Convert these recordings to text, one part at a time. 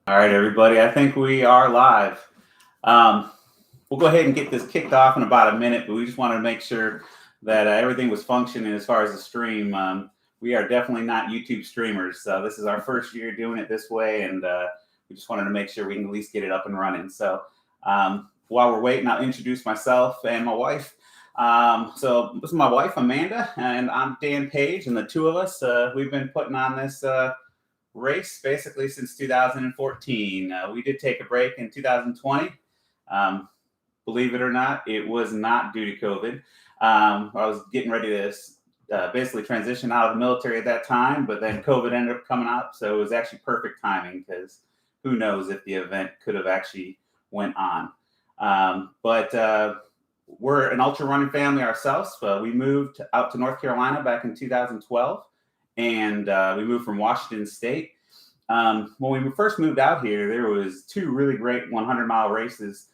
All right, everybody. I think we are live. Um, we'll go ahead and get this kicked off in about a minute, but we just wanted to make sure that everything was functioning as far as the stream. We are definitely not YouTube streamers, so this is our first year doing it this way, and we just wanted to make sure we can at least get it up and running. So while we're waiting, I'll introduce myself and my wife. So this is my wife, Amanda, and I'm Dan Page, and the two of us, we've been putting on this race basically since 2014. We did take a break in 2020. Um, Believe it or not, it was not due to COVID. I was getting ready to basically transition out of the military at that time, but then COVID ended up coming up, so it was actually perfect timing because who knows if the event could have actually went on. But we're an ultra running family ourselves. We moved out to North Carolina back in 2012, and we moved from Washington State. When we first moved out here, there was two really great 100-mile races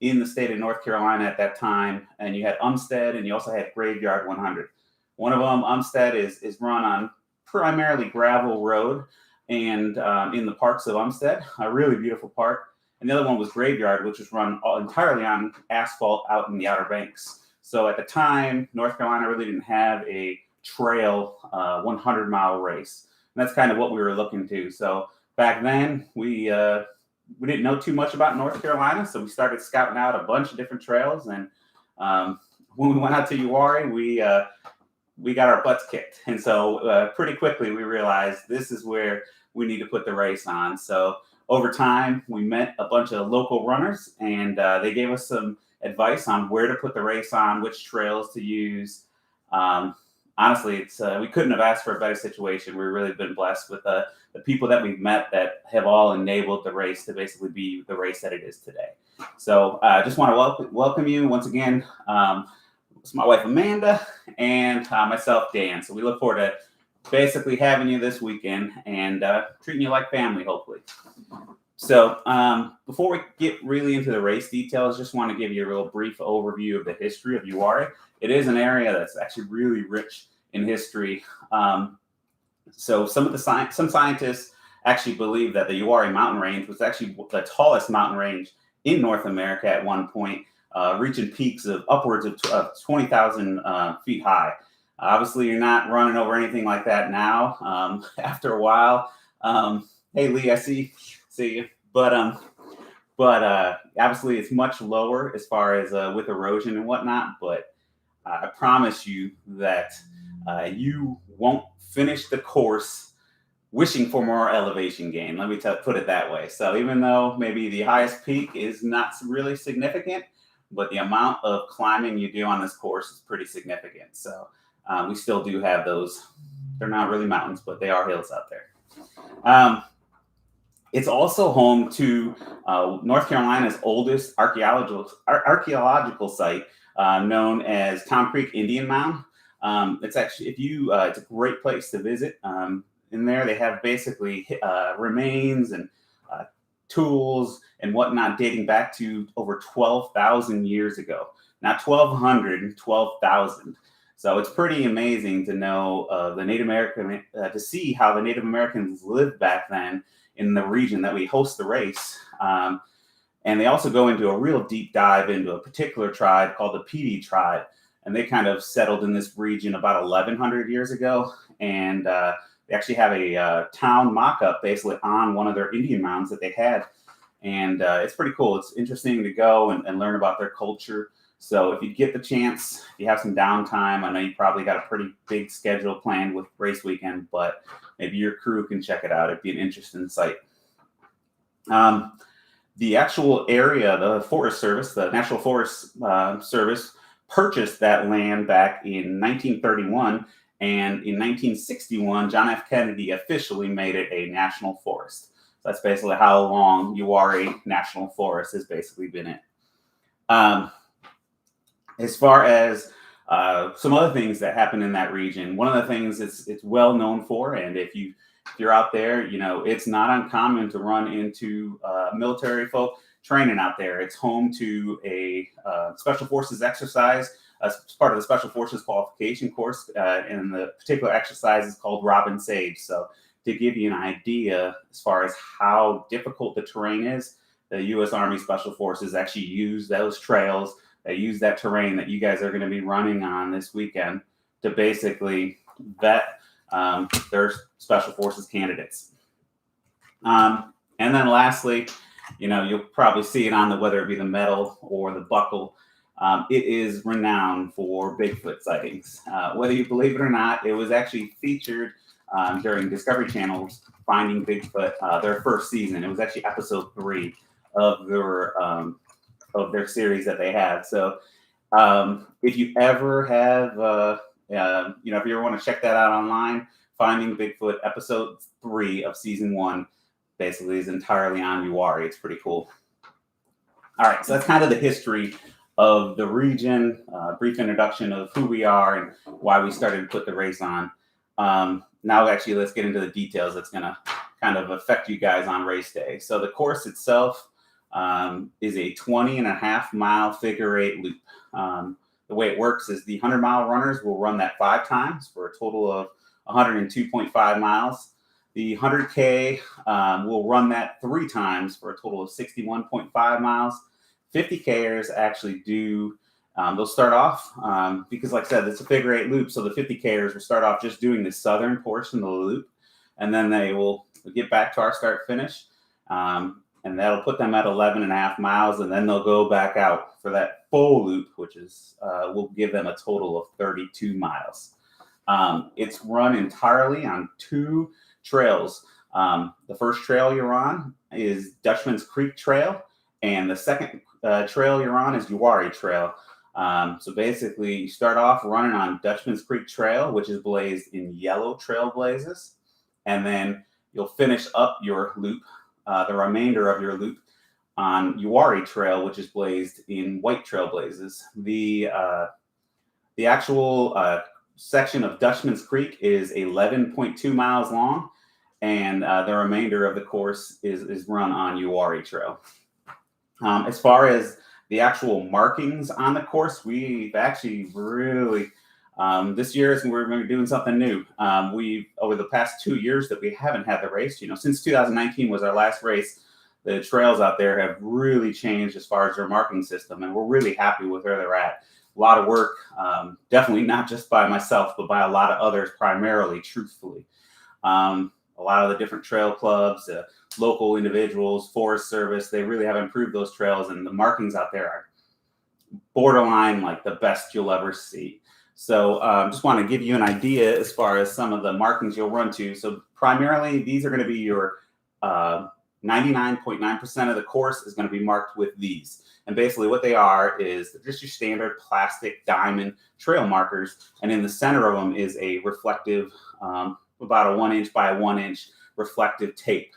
in the state of North Carolina at that time, and you had Umstead, and you also had Graveyard 100. One of them, Umstead, is run on primarily gravel road, and in the parks of Umstead, a really beautiful park. And the other one was Graveyard, which was run entirely on asphalt out in the Outer Banks. So at the time, North Carolina really didn't have a trail 100-mile race. And that's kind of what we were looking to. So back then, we didn't know too much about North Carolina, so we started scouting out a bunch of different trails. And when we went out to Uwharrie, we got our butts kicked. And so pretty quickly, we realized this is where we need to put the race on. So over time, we met a bunch of local runners, and they gave us some advice on where to put the race on, which trails to use. Honestly, it's we couldn't have asked for a better situation. We've really been blessed with the people that we've met that have all enabled the race to basically be the race that it is today. So I just want to welcome you once again. It's my wife, Amanda, and myself, Dan. So we look forward to basically having you this weekend and treating you like family, hopefully. So before we get really into the race details, just want to give you a real brief overview of the history of Uwharrie. It is an area that's actually really rich in history. So some scientists actually believe that the Uwharrie mountain range was actually the tallest mountain range in North America at one point, reaching peaks of upwards of 20,000 feet high. Obviously, you're not running over anything like that now. After a while, hey Lee, I see you. But obviously, it's much lower as far as with erosion and whatnot. But I promise you that you won't finish the course wishing for more elevation gain. Let me put it that way. So even though maybe the highest peak is not really significant, but the amount of climbing you do on this course is pretty significant. So we still do have those. They're not really mountains, but they are hills out there. It's also home to North Carolina's oldest archaeological site, known as Tom Creek Indian Mound. It's actually, it's a great place to visit. In there, they have basically remains and tools and whatnot dating back to over 12,000 years ago. Not 1,200, 12,000. So it's pretty amazing to know the Native American, to see how the Native Americans lived back then in the region that we host the race. And they also go into a real deep dive into a particular tribe called the PD tribe. And they kind of settled in this region about 1,100 years ago. And they actually have a town mock-up basically on one of their Indian mounds that they had. And it's pretty cool. It's interesting to go and learn about their culture. So if you get the chance, if you have some downtime, I know you probably got a pretty big schedule planned with race weekend, but maybe your crew can check it out. It'd be an interesting site. The actual area, the Forest Service, the National Forest Service, purchased that land back in 1931. And in 1961, John F. Kennedy officially made it a national forest. So that's basically how long Uwharrie National Forest has basically been it. As far as some other things that happen in that region, one of the things it's well known for, and if you're out there, you know, it's not uncommon to run into military folk training out there. It's home to a special forces exercise as part of the special forces qualification course, and the particular exercise is called Robin Sage. So to give you an idea as far as how difficult the terrain is, the U.S. Army Special Forces actually use those trails. They use that terrain that you guys are going to be running on this weekend to basically vet their Special Forces candidates. And then lastly, you'll probably see it on whether it be the medal or the buckle. It is renowned for Bigfoot sightings. Whether you believe it or not, it was actually featured during Discovery Channel's Finding Bigfoot, their first season. It was actually episode 3 of their series that they had. So if you ever have, if you ever want to check that out online, Finding Bigfoot episode 3 of season 1 basically is entirely on Uwharrie. It's pretty cool. All right, so that's kind of the history of the region, brief introduction of who we are and why we started to put the race on. Now, actually, let's get into the details that's going to kind of affect you guys on race day. So the course itself is a 20.5-mile figure 8 loop. The way it works is the 100-mile runners will run that 5 times for a total of 102.5 miles. The 100K will run that 3 times for a total of 61.5 miles. 50Kers actually they'll start off, because like I said, it's a figure 8 loop, so the 50Kers will start off just doing the southern portion of the loop, and then they will get back to our start finish, and that'll put them at 11.5 miles, and then they'll go back out for that full loop, which will give them a total of 32 miles. It's run entirely on 2 trails. The first trail you're on is Dutchman's Creek Trail, and the second trail you're on is Uwharrie Trail. So basically, you start off running on Dutchman's Creek Trail, which is blazed in yellow trail blazes, and then you'll finish up your loop, the remainder of your loop, on Uwharrie Trail, which is blazed in white trail blazes. The actual section of Dutchman's Creek is 11.2 miles long, and the remainder of the course is run on Uwharrie Trail. As far as the actual markings on the course, we've actually really, this year we're going to be doing something new. We've, over the past 2 years that we haven't had the race, since 2019 was our last race, the trails out there have really changed as far as their marking system, and we're really happy with where they're at. A lot of work, definitely not just by myself, but by a lot of others, primarily, truthfully. A lot of the different trail clubs, local individuals, Forest Service, they really have improved those trails, and the markings out there are borderline like the best you'll ever see. So just want to give you an idea as far as some of the markings you'll run to. So primarily, these are going to be your 99.9% of the course is going to be marked with these. And basically what they are is just your standard plastic diamond trail markers. And in the center of them is a reflective, about a 1 inch by 1 inch reflective tape.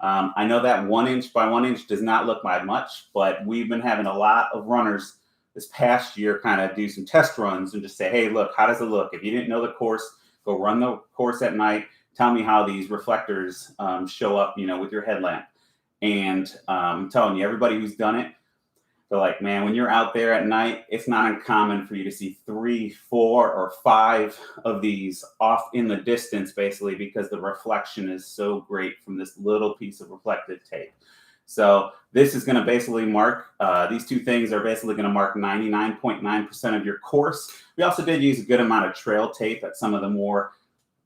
I know that 1 inch by 1 inch does not look like much, but we've been having a lot of runners this past year kind of do some test runs and just say, hey, look, how does it look? If you didn't know the course, go run the course at night. Tell me how these reflectors show up, with your headlamp. And I'm telling you, everybody who's done it, they're like, man, when you're out there at night, it's not uncommon for you to see 3, 4, or 5 of these off in the distance, basically, because the reflection is so great from this little piece of reflective tape. So this is going to basically mark, these 2 things are basically going to mark 99.9% of your course. We also did use a good amount of trail tape at some of the more,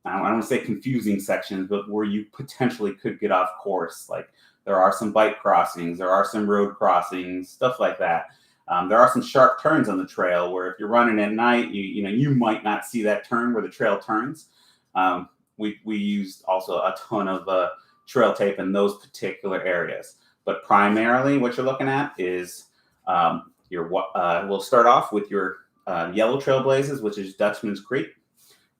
I don't want to say confusing sections, but where you potentially could get off course. Like there are some bike crossings, there are some road crossings, stuff like that. There are some sharp turns on the trail where if you're running at night, you might not see that turn where the trail turns. We used also a ton of trail tape in those particular areas. But primarily what you're looking at is we'll start off with your yellow trailblazes, which is Dutchman's Creek.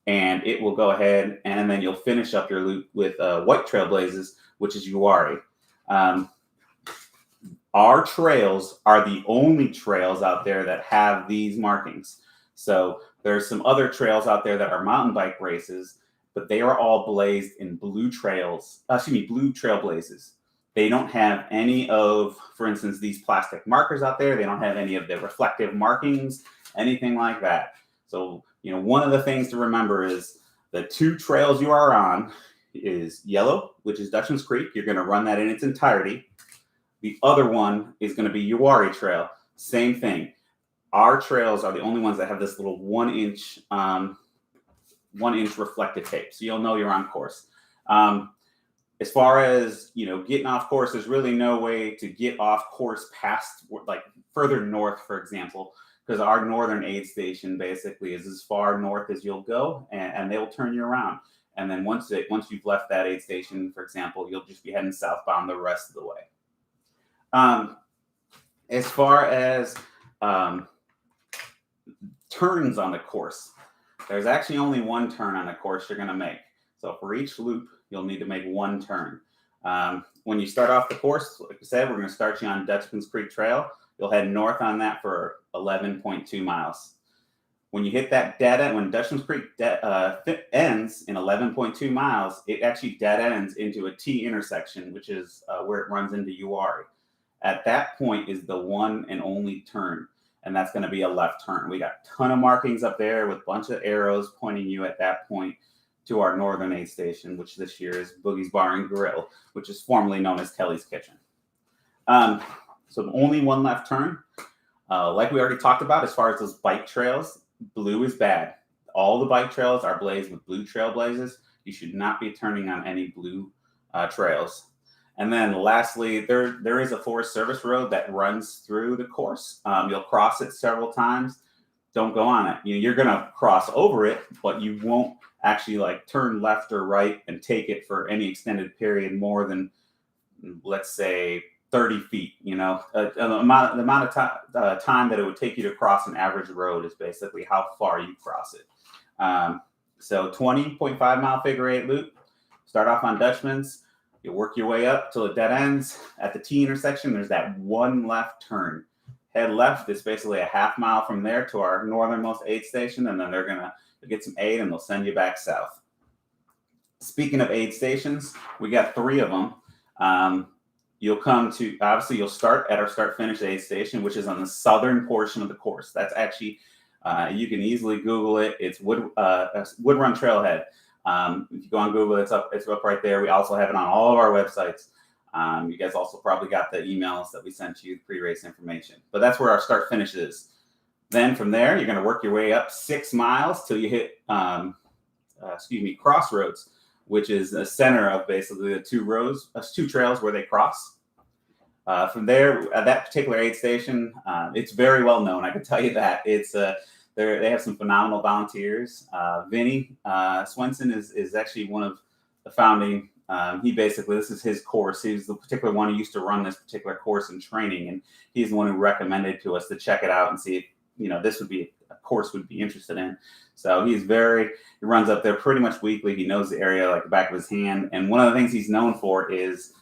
And it will go ahead and then you'll finish up your loop with white trailblazes, which is Uwharrie. Our trails are the only trails out there that have these markings. So there's some other trails out there that are mountain bike races, but they are all blazed in blue trailblazes. They don't have any of, for instance, these plastic markers out there. They don't have any of the reflective markings, anything like that. So, one of the things to remember is the 2 trails you are on, is yellow, which is Dutchman's Creek. You're going to run that in its entirety. The other one is going to be Uwharrie Trail. Same thing. Our trails are the only ones that have this little 1 inch reflective tape, so you'll know you're on course. As far as getting off course, there's really no way to get off course past like further north, for example, because our northern aid station basically is as far north as you'll go, and they will turn you around. And then once you've left that aid station, for example, you'll just be heading southbound the rest of the way. As far as turns on the course, there's actually only one turn on the course you're going to make. So for each loop, you'll need to make one turn. When you start off the course, like I said, we're going to start you on Dutchman's Creek Trail. You'll head north on that for 11.2 miles. When you hit that dead end, when Dutchman's Creek ends in 11.2 miles, it actually dead ends into a T intersection, which is where it runs into Uwharrie. At that point is the one and only turn, and that's going to be a left turn. We got a ton of markings up there with a bunch of arrows pointing you at that point to our northern aid station, which this year is Boogie's Bar and Grill, which is formerly known as Kelly's Kitchen. So only one left turn. Like we already talked about, as far as those bike trails, blue is bad. All the bike trails are blazed with blue trailblazers. You should not be turning on any blue trails. And then lastly, there is a Forest Service road that runs through the course. You'll cross it several times. Don't go on it. You're going to cross over it, but you won't actually like turn left or right and take it for any extended period more than, let's say, 30 feet. The amount of time that it would take you to cross an average road is basically how far you cross it. So 20.5 mile figure eight loop. Start off on Dutchman's. You work your way up till it dead ends. At the T intersection, there's that one left turn. Head left is basically a half mile from there to our northernmost aid station, and then they're going to get some aid and they'll send you back south. Speaking of aid stations, we got 3 of them. You'll start at our start finish aid station, which is on the southern portion of the course. That's actually, you can easily Google it. It's Wood Run Trailhead. If you go on Google, it's up right there. We also have it on all of our websites. You guys also probably got the emails that we sent you, pre-race information. But that's where our start finish is. Then from there, you're going to work your way up 6 miles till you hit, Crossroads, which is the center of basically the two trails where they cross. From there, at that particular aid station, it's very well known. I can tell you that it's they have some phenomenal volunteers. Vinny Swenson is actually one of the founding. This is his course. He's the particular one who used to run this particular course in training, and he's the one who recommended to us to check it out and see if this would be a course we'd be interested in. So he runs up there pretty much weekly. He knows the area like the back of his hand. And one of the things he's known for is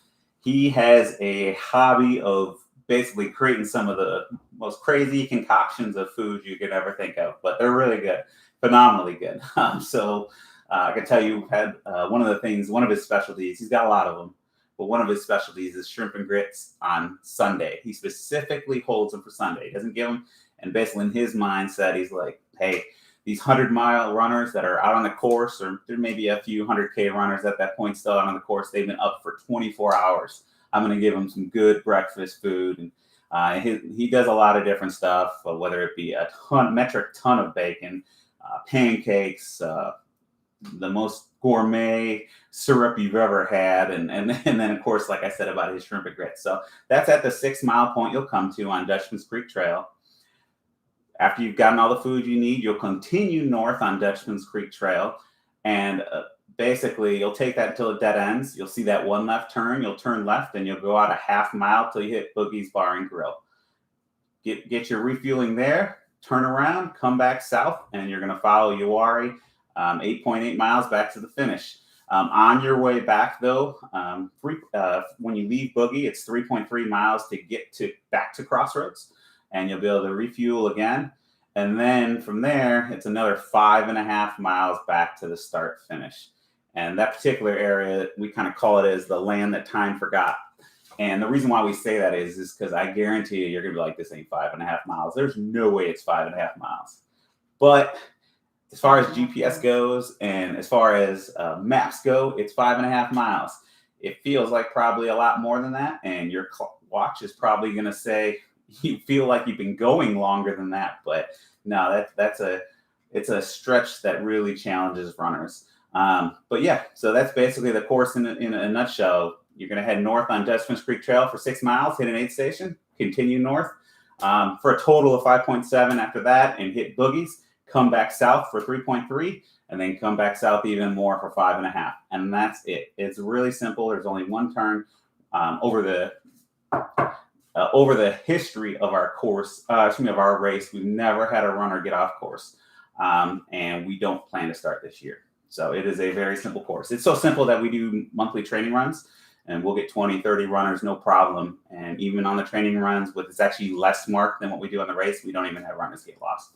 he has a hobby of basically creating some of the most crazy concoctions of food you could ever think of, but they're really good, phenomenally good. I can tell you, had one of his specialties, he's got a lot of them, but one of his specialties is shrimp and grits on Sunday. He specifically holds them for Sunday. He doesn't give them. And basically in his mindset, he's like, hey, these 100-mile runners that are out on the course, or there may be a few 100K runners at that point still out on the course, they've been up for 24 hours. I'm going to give them some good breakfast food. And he does a lot of different stuff, whether it be a metric ton of bacon, pancakes, the most gourmet syrup you've ever had. And then, of course, like I said about his shrimp and grits. So that's at the 6 mile point you'll come to on Dutchman's Creek Trail. After you've gotten all the food you need, you'll continue north on Dutchman's Creek Trail. And basically, you'll take that until it dead ends. You'll see that one left turn. You'll turn left, and you'll go out a half mile till you hit Boogie's Bar and Grill. Get your refueling there, turn around, come back south, and you're going to follow Uwharrie 8.8 miles back to the finish. On your way back, though, when you leave Boogie, it's 3.3 miles to get back to Crossroads, and you'll be able to refuel again. And then from there, it's another 5.5 miles back to the start finish. And that particular area, we kind of call it as the land that time forgot. And the reason why we say that is because I guarantee you're going to be like, this ain't 5.5 miles. There's no way it's 5.5 miles. But as far as GPS goes and as far as maps go, it's 5.5 miles. It feels like probably a lot more than that, and your watch is probably going to say you feel like you've been going longer than that. But no, it's a stretch that really challenges runners. But yeah, so that's basically the course in a nutshell. You're going to head north on Dutchman's Creek Trail for 6 miles, hit an aid station, continue north for a total of 5.7 after that, and hit boogies. Come back south for 3.3, and then come back south even more for 5.5. And that's it. It's really simple. There's only one turn over the history of our course, of our race. We've never had a runner get off course, and we don't plan to start this year. So it is a very simple course. It's so simple that we do monthly training runs, and we'll get 20, 30 runners, no problem. And even on the training runs, it's actually less marked than what we do on the race, we don't even have runners get lost.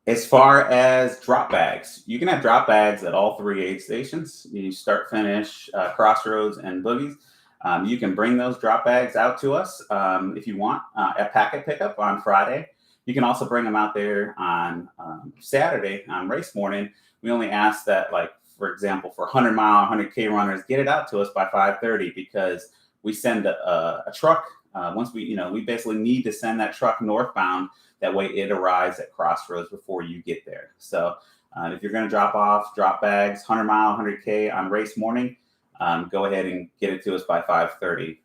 As far as drop bags, you can have drop bags at all 3 aid stations. You start, finish, Crossroads, and boogies. You can bring those drop bags out to us if you want at packet pickup on Friday. You can also bring them out there on Saturday on race morning. We only ask that, like, for example, for 100-mile, 100K runners, get it out to us by 5:30 because we send a truck. Once we basically need to send that truck northbound. That way it arrives at Crossroads before you get there. So if you're going to drop off drop bags, 100-mile, 100K on race morning, go ahead and get it to us by 5:30.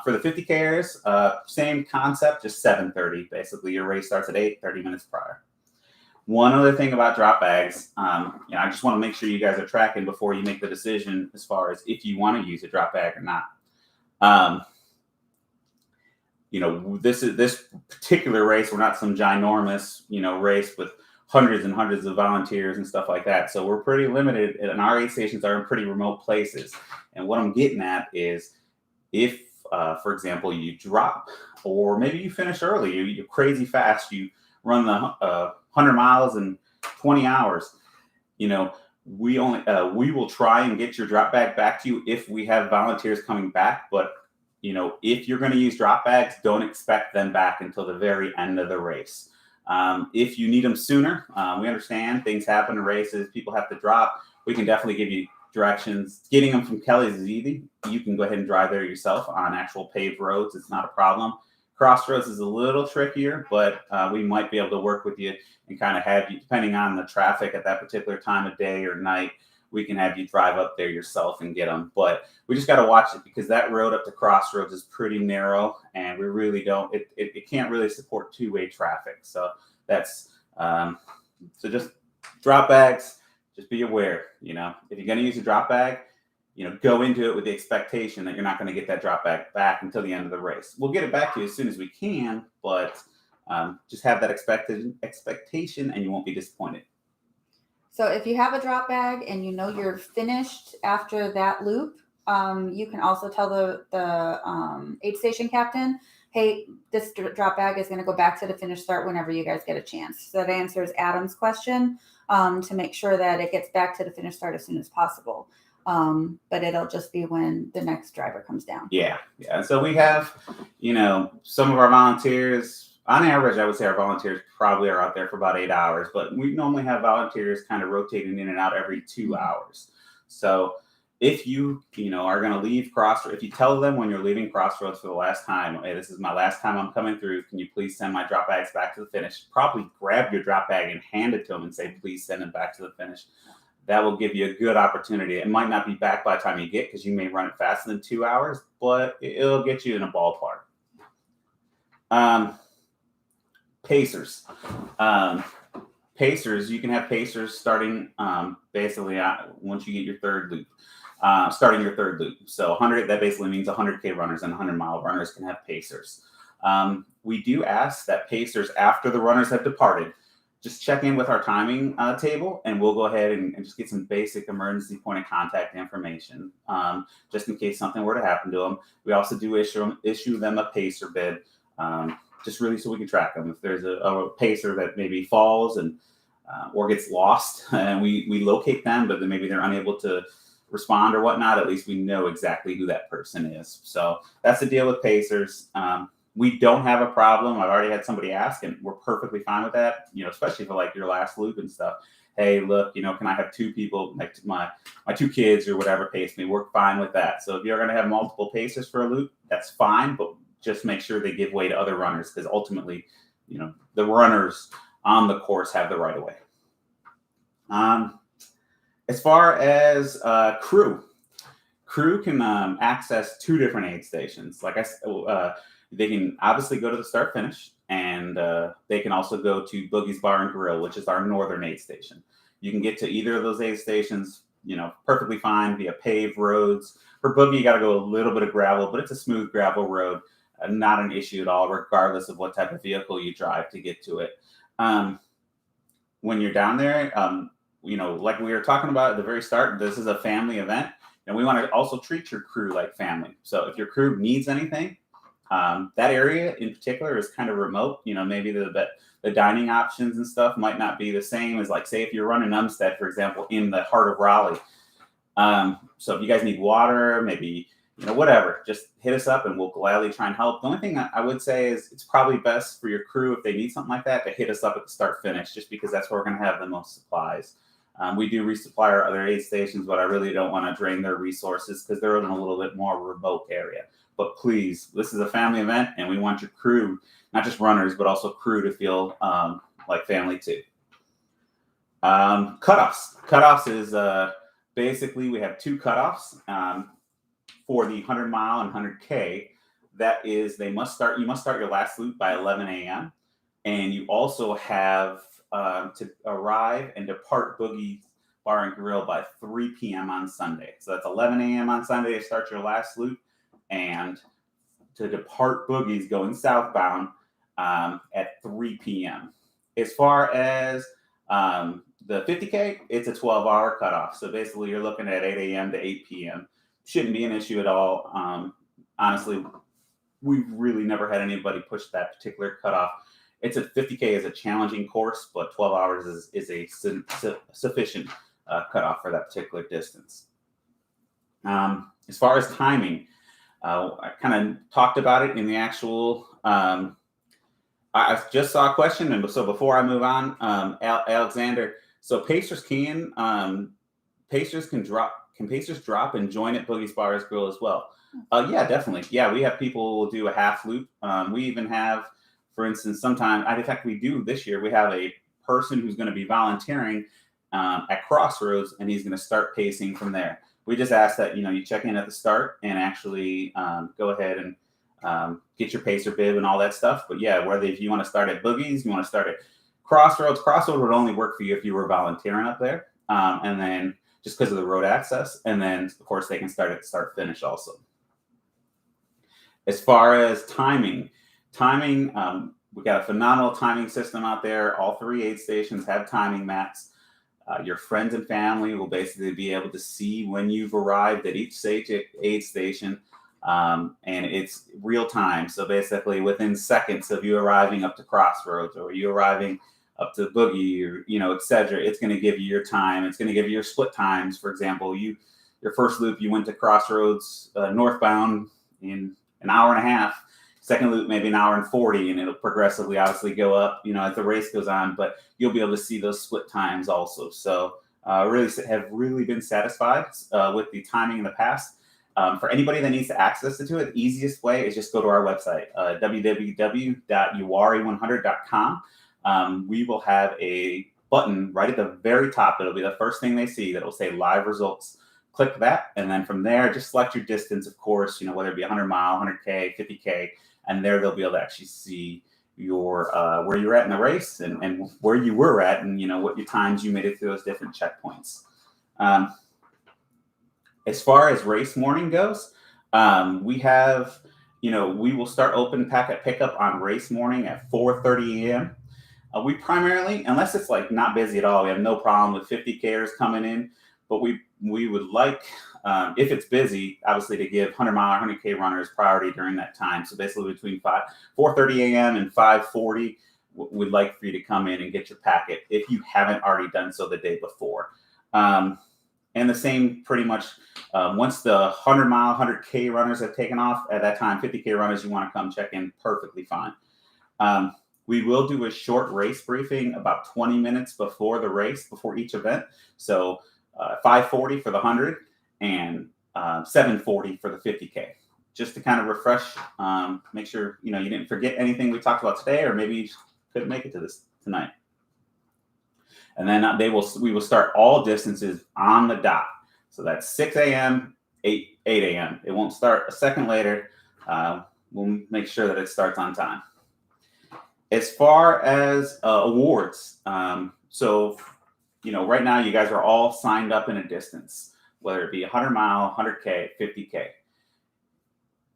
For the 50Kers, same concept, just 7:30. Basically, your race starts at 8, 30 minutes prior. One other thing about drop bags, I just want to make sure you guys are tracking before you make the decision as far as if you want to use a drop bag or not. This particular race, we're not some ginormous, race with hundreds and hundreds of volunteers and stuff like that. So we're pretty limited, and our aid stations are in pretty remote places. And what I'm getting at is if, for example, you drop, or maybe you finish early, you're crazy fast, you run the 100 miles in 20 hours, we will try and get your drop bag back to you if we have volunteers coming back. But if you're going to use drop bags, don't expect them back until the very end of the race. If you need them sooner, we understand things happen in races. People have to drop. We can definitely give you directions. Getting them from Kelly's is easy. You can go ahead and drive there yourself on actual paved roads. It's not a problem. Crossroads is a little trickier, but we might be able to work with you and kind of have you, depending on the traffic at that particular time of day or night, we can have you drive up there yourself and get them. But we just got to watch it because that road up to Crossroads is pretty narrow, and we really don't, it can't really support two-way traffic. So that's, so just drop bags, just be aware, if you're going to use a drop bag, go into it with the expectation that you're not going to get that drop bag back until the end of the race. We'll get it back to you as soon as we can, but just have that expectation and you won't be disappointed. So if you have a drop bag and you're finished after that loop, you can also tell the aid station captain, hey, this drop bag is going to go back to the finish start whenever you guys get a chance. So that answers Adam's question to make sure that it gets back to the finish start as soon as possible. But it'll just be when the next driver comes down. Yeah. So we have, some of our volunteers. On average, I would say our volunteers probably are out there for about 8 hours, but we normally have volunteers kind of rotating in and out every 2 hours. So if you, are going to leave Crossroads, if you tell them when you're leaving Crossroads for the last time, hey, this is my last time I'm coming through, can you please send my drop bags back to the finish? Probably grab your drop bag and hand it to them and say, please send them back to the finish. That will give you a good opportunity. It might not be back by the time you get, because you may run it faster than 2 hours, but it'll get you in a ballpark. Pacers. Pacers, you can have pacers starting basically once you get your third loop, starting your third loop. So 100, that basically means 100K runners and 100-mile runners can have pacers. We do ask that pacers, after the runners have departed, just check in with our timing table, and we'll go ahead and just get some basic emergency point of contact information, just in case something were to happen to them. We also do issue them a pacer bid, just really so we can track them. If there's a pacer that maybe falls and or gets lost, and we locate them, but then maybe they're unable to respond or whatnot, at least we know exactly who that person is. So that's the deal with pacers. We don't have a problem. I've already had somebody ask, and we're perfectly fine with that. Especially for like your last loop and stuff. Hey, look, can I have two people, like my two kids or whatever pace me? We're fine with that. So if you're going to have multiple pacers for a loop, that's fine, but just make sure they give way to other runners, because ultimately, the runners on the course have the right of way. As far as crew can access two different aid stations. Like I said, they can obviously go to the start finish, and they can also go to Boogie's Bar and Grill, which is our northern aid station. You can get to either of those aid stations, perfectly fine via paved roads. For Boogie, you got to go a little bit of gravel, but it's a smooth gravel road, not an issue at all, regardless of what type of vehicle you drive to get to it. When you're down there, like we were talking about at the very start, this is a family event, and we want to also treat your crew like family. So if your crew needs anything, that area in particular is kind of remote. Maybe the dining options and stuff might not be the same as, like, say, if you're running Umstead, for example, in the heart of Raleigh. So if you guys need water, maybe, whatever, just hit us up and we'll gladly try and help. The only thing I would say is it's probably best for your crew, if they need something like that, to hit us up at the start finish, just because that's where we're going to have the most supplies. We do resupply our other aid stations, but I really don't want to drain their resources because they're in a little bit more remote area. But please, this is a family event, and we want your crew, not just runners, but also crew, to feel like family too. Cutoffs. Cutoffs is basically, we have two cutoffs for the 100-mile and 100K. That is, you must start your last loop by 11 a.m. And you also have to arrive and depart Boogie's Bar and Grill by 3 p.m. on Sunday. So that's 11 a.m. on Sunday to start your last loop, and to depart Boogie's going southbound at 3 p.m. As far as the 50K, it's a 12-hour cutoff. So basically, you're looking at 8 a.m. to 8 p.m. Shouldn't be an issue at all. Honestly, we've really never had anybody push that particular cutoff. It's a 50K is a challenging course, but 12 hours is a sufficient cutoff for that particular distance. As far as timing, I kind of talked about it in the actual. I just saw a question, and so before I move on, Alexander. So Pacers can drop. Can Pacers drop and join at Boogie's Bars Grill as well? Yeah, definitely. Yeah, we have people who do a half loop. We even have, for instance, sometimes, in fact, we do this year, we have a person who's going to be volunteering at Crossroads, and he's going to start pacing from there. We just ask that, you check in at the start and actually go ahead and get your pacer bib and all that stuff. But yeah, if you want to start at Boogie's, you want to start at Crossroads would only work for you if you were volunteering up there. And then just because of the road access. And then, of course, they can start at start finish also. As far as timing, we got a phenomenal timing system out there. All 3 aid stations have timing mats. Your friends and family will basically be able to see when you've arrived at each aid station, and it's real time. So basically, within seconds of you arriving up to Crossroads, or you arriving up to Boogie, or etc., it's going to give you your time. It's going to give you your split times. For example, your first loop, you went to Crossroads northbound in an hour and a half. Second loop, maybe an hour and 40, and it'll progressively obviously go up, as the race goes on, but you'll be able to see those split times also. So have really been satisfied with the timing in the past. For anybody that needs to access to it, the easiest way is just go to our website, www.uwharrie100.com. We will have a button right at the very top. It'll be the first thing they see that will say live results. Click that, and then from there, just select your distance, of course, whether it be 100-mile, 100K, 50K, and there they'll be able to actually see your where you're at in the race and where you were at, and what your times you made it through those different checkpoints. As far as race morning goes, we have, we will start open packet pickup on race morning at 4:30 a.m. We primarily, unless it's like not busy at all, we have no problem with 50Kers coming in, but we would like, if it's busy, obviously, to give 100-mile, 100K runners priority during that time. So basically between 4:30 a.m. and 5:40, we'd like for you to come in and get your packet if you haven't already done so the day before. And the same pretty much once the 100-mile, 100K runners have taken off, at that time, 50K runners, you want to come check in perfectly fine. We will do a short race briefing about 20 minutes before the race, before each event. So 5:40 for the 100 and 7:40 for the 50K, just to kind of refresh, make sure you didn't forget anything we talked about today, or maybe you couldn't make it to this tonight. And then we will start all distances on the dot. So that's 6 a.m., 8 a.m. It won't start a second later. We'll make sure that it starts on time. As far as awards, so right now you guys are all signed up in a distance, whether it be 100-mile, 100K, 50K.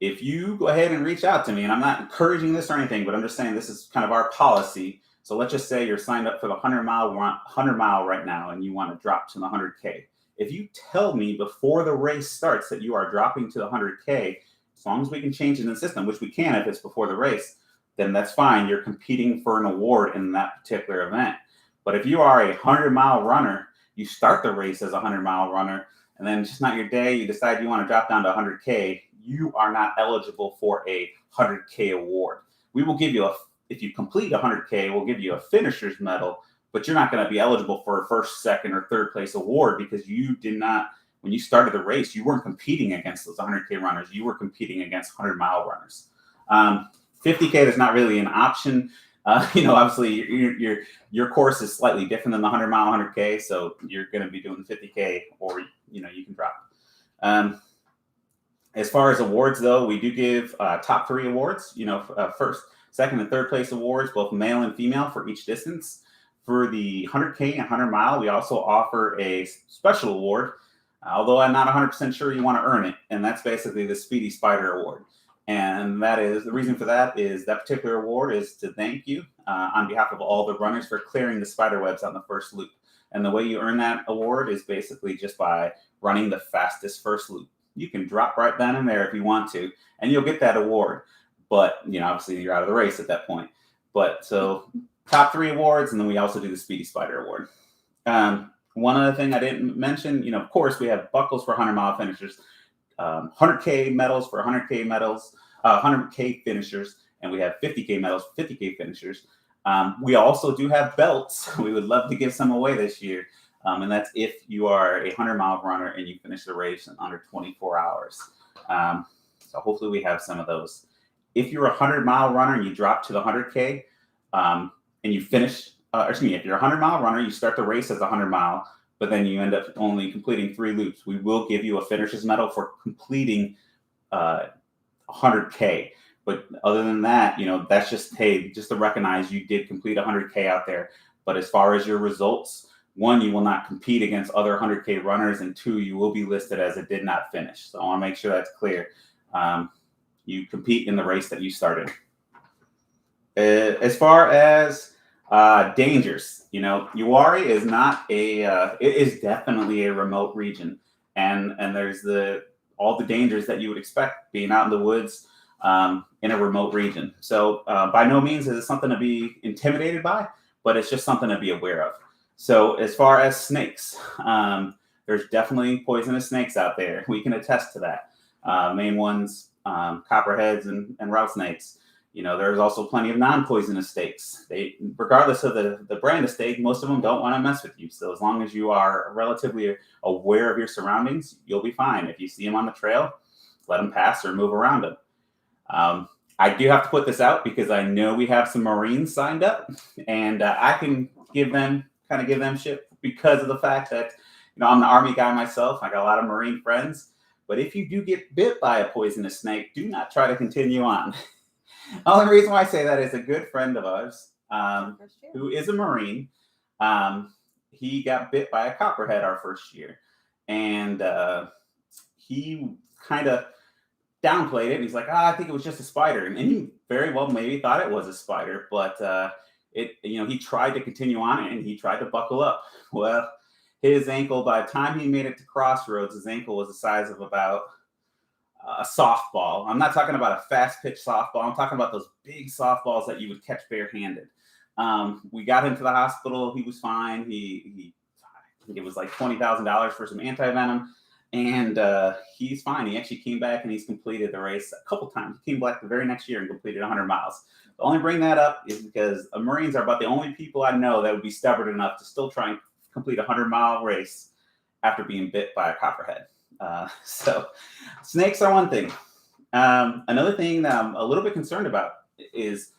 If you go ahead and reach out to me, and I'm not encouraging this or anything, but I'm just saying this is kind of our policy. So let's just say you're signed up for the 100-mile. We're on 100-mile right now, and you want to drop to the 100K. If you tell me before the race starts that you are dropping to the 100K, as long as we can change it in the system, which we can if it's before the race, then that's fine. You're competing for an award in that particular event. But if you are a 100-mile runner, you start the race as a 100-mile runner, and then it's just not your day, you decide you want to drop down to 100K, you are not eligible for a 100K award. We will give you if you complete 100K, we'll give you a finisher's medal, but you're not going to be eligible for a first, second, or third place award because you did not, when you started the race, you weren't competing against those 100K runners. You were competing against 100-mile runners. 50K is not really an option. Obviously your course is slightly different than the 100-mile, 100K, so you're going to be doing the 50K, or you can drop. As far as awards, though, we do give top 3 awards. First, second, and third place awards, both male and female, for each distance. For the 100K and 100-mile, we also offer a special award, although I'm not 100% sure you want to earn it, and that's basically the Speedy Spider Award. And that is the reason for that is that particular award is to thank you on behalf of all the runners for clearing the spider webs on the first loop. And the way you earn that award is basically just by running the fastest first loop. You can drop right down in there if you want to, and you'll get that award. But obviously you're out of the race at that point. But so top 3 awards, and then we also do the Speedy Spider Award. One other thing I didn't mention, of course, we have buckles for 100-mile finishers. 100K medals for 100K medals, 100K finishers, and we have 50K medals for 50K finishers. We also do have belts. We would love to give some away this year, and that's if you are a 100-mile runner and you finish the race in under 24 hours. So hopefully we have some of those. If you're a 100-mile runner and you drop to the 100K and you finish, if you're a 100-mile runner, you start the race as a 100-mile, but then you end up only completing 3 loops. We will give you a finisher's medal for completing 100K. But other than that, that's just to recognize you did complete 100K out there. But as far as your results, 1, you will not compete against other 100K runners, and 2, you will be listed as a did not finish. So I want to make sure that's clear. You compete in the race that you started. As far as dangers, Uwharrie is not it is definitely a remote region, and there's all the dangers that you would expect being out in the woods in a remote region. So by no means is it something to be intimidated by, but it's just something to be aware of. So as far as snakes, there's definitely poisonous snakes out there. We can attest to that. Main ones, copperheads and route snakes. There's also plenty of non-poisonous snakes. Regardless of the brand of snake, most of them don't want to mess with you. So as long as you are relatively aware of your surroundings, you'll be fine. If you see them on the trail, let them pass or move around them. I do have to put this out because I know we have some Marines signed up, and I can give them shit because of the fact that I'm the Army guy myself. I got a lot of Marine friends. But if you do get bit by a poisonous snake, do not try to continue on. The only reason why I say that is a good friend of ours who is a Marine. He got bit by a copperhead our first year, and he kind of downplayed it. And he's like, I think it was just a spider. And he very well maybe thought it was a spider, but he tried to continue on and he tried to buckle up. Well, his ankle, by the time he made it to Crossroads, his ankle was the size of about a softball. I'm not talking about a fast pitch softball. I'm talking about those big softballs that you would catch barehanded. We got him to the hospital. He was fine. He think it was like $20,000 for some anti-venom. And he's fine. He actually came back and he's completed the race a couple times. He came back the very next year and completed 100 miles. The only bring that up is because Marines are about the only people I know that would be stubborn enough to still try and complete a 100-mile race after being bit by a copperhead. So snakes are one thing. Another thing that I'm a little bit concerned about is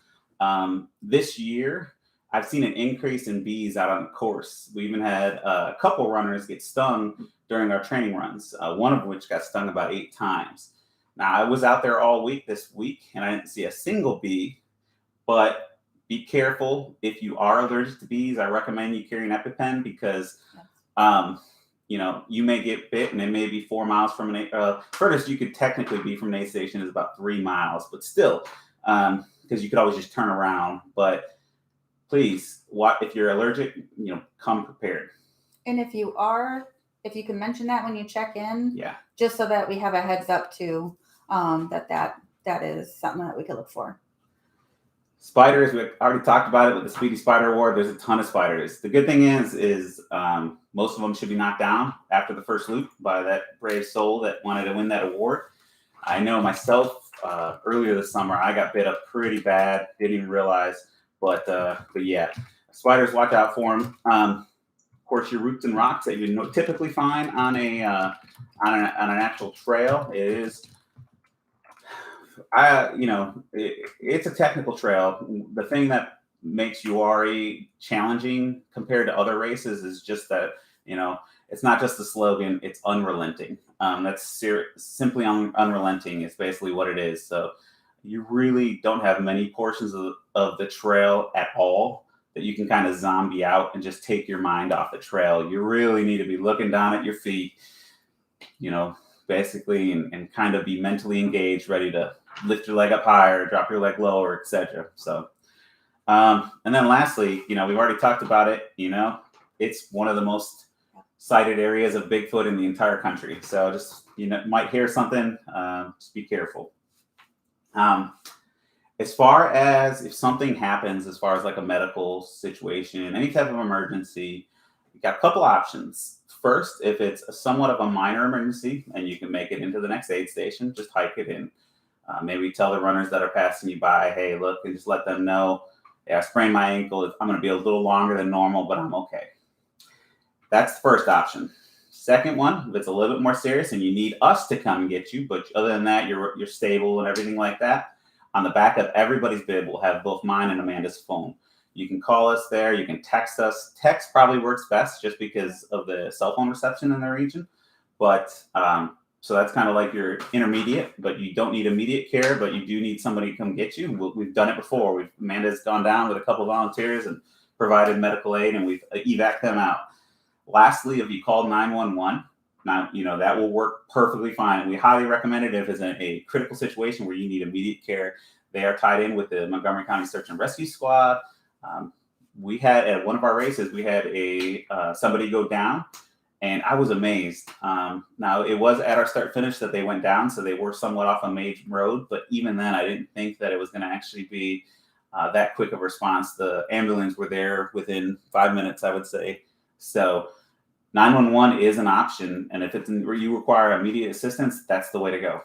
this year, I've seen an increase in bees out on the course. We even had a couple runners get stung during our training runs, one of which got stung about 8 times. Now, I was out there all week this week, and I didn't see a single bee, but be careful. If you are allergic to bees, I recommend you carry an EpiPen because, you may get bit, and it may be 4 miles from furthest you could technically be from an aid station is about 3 miles, but still, because you could always just turn around. But please, if you're allergic, come prepared. And if you can mention that when you check in, just so that we have a heads up too, that is something that we could look for. Spiders, we already talked about it with the Speedy Spider Award. There's a ton of spiders. The good thing is most of them should be knocked down after the first loop by that brave soul that wanted to win that award. I know myself, earlier this summer, I got bit up pretty bad. Didn't even realize. But yeah, spiders, watch out for them. Of course, your roots and rocks that you typically find on an actual trail is, it's a technical trail. The thing that makes Uwharrie challenging compared to other races is just that it's not just the slogan; it's unrelenting. That's simply unrelenting. Is basically what it is. So you really don't have many portions of the trail at all that you can kind of zombie out and just take your mind off the trail. You really need to be looking down at your feet, basically, and kind of be mentally engaged, ready to lift your leg up higher, drop your leg lower, etc. So, and then lastly, we've already talked about it. It's one of the most sighted areas of Bigfoot in the entire country. So just, might hear something, just be careful. As far as if something happens, as far as like a medical situation, any type of emergency, you got a couple options. First, if it's somewhat of a minor emergency and you can make it into the next aid station, just hike it in. Maybe tell the runners that are passing you by, hey, look, and just let them know, I sprained my ankle. I'm going to be a little longer than normal, but I'm okay. That's the first option. Second one, if it's a little bit more serious and you need us to come and get you, but other than that, you're stable and everything like that, on the back of everybody's bib, we'll have both mine and Amanda's phone. You can call us there. You can text us. Text probably works best just because of the cell phone reception in the region. But so that's kind of like your intermediate, but you don't need immediate care, but you do need somebody to come get you. We've done it before. Amanda's gone down with a couple of volunteers and provided medical aid, and we've evac them out. Lastly, if you call 911, now, that will work perfectly fine. And we highly recommend it if it's a critical situation where you need immediate care. They are tied in with the Montgomery County Search and Rescue Squad. We had at one of our races, we had somebody go down, and I was amazed. Now, it was at our start finish that they went down, so they were somewhat off a major road. But even then, I didn't think that it was going to actually be that quick of a response. The ambulance were there within 5 minutes, I would say. So 911 is an option, and if it's where you require immediate assistance, that's the way to go.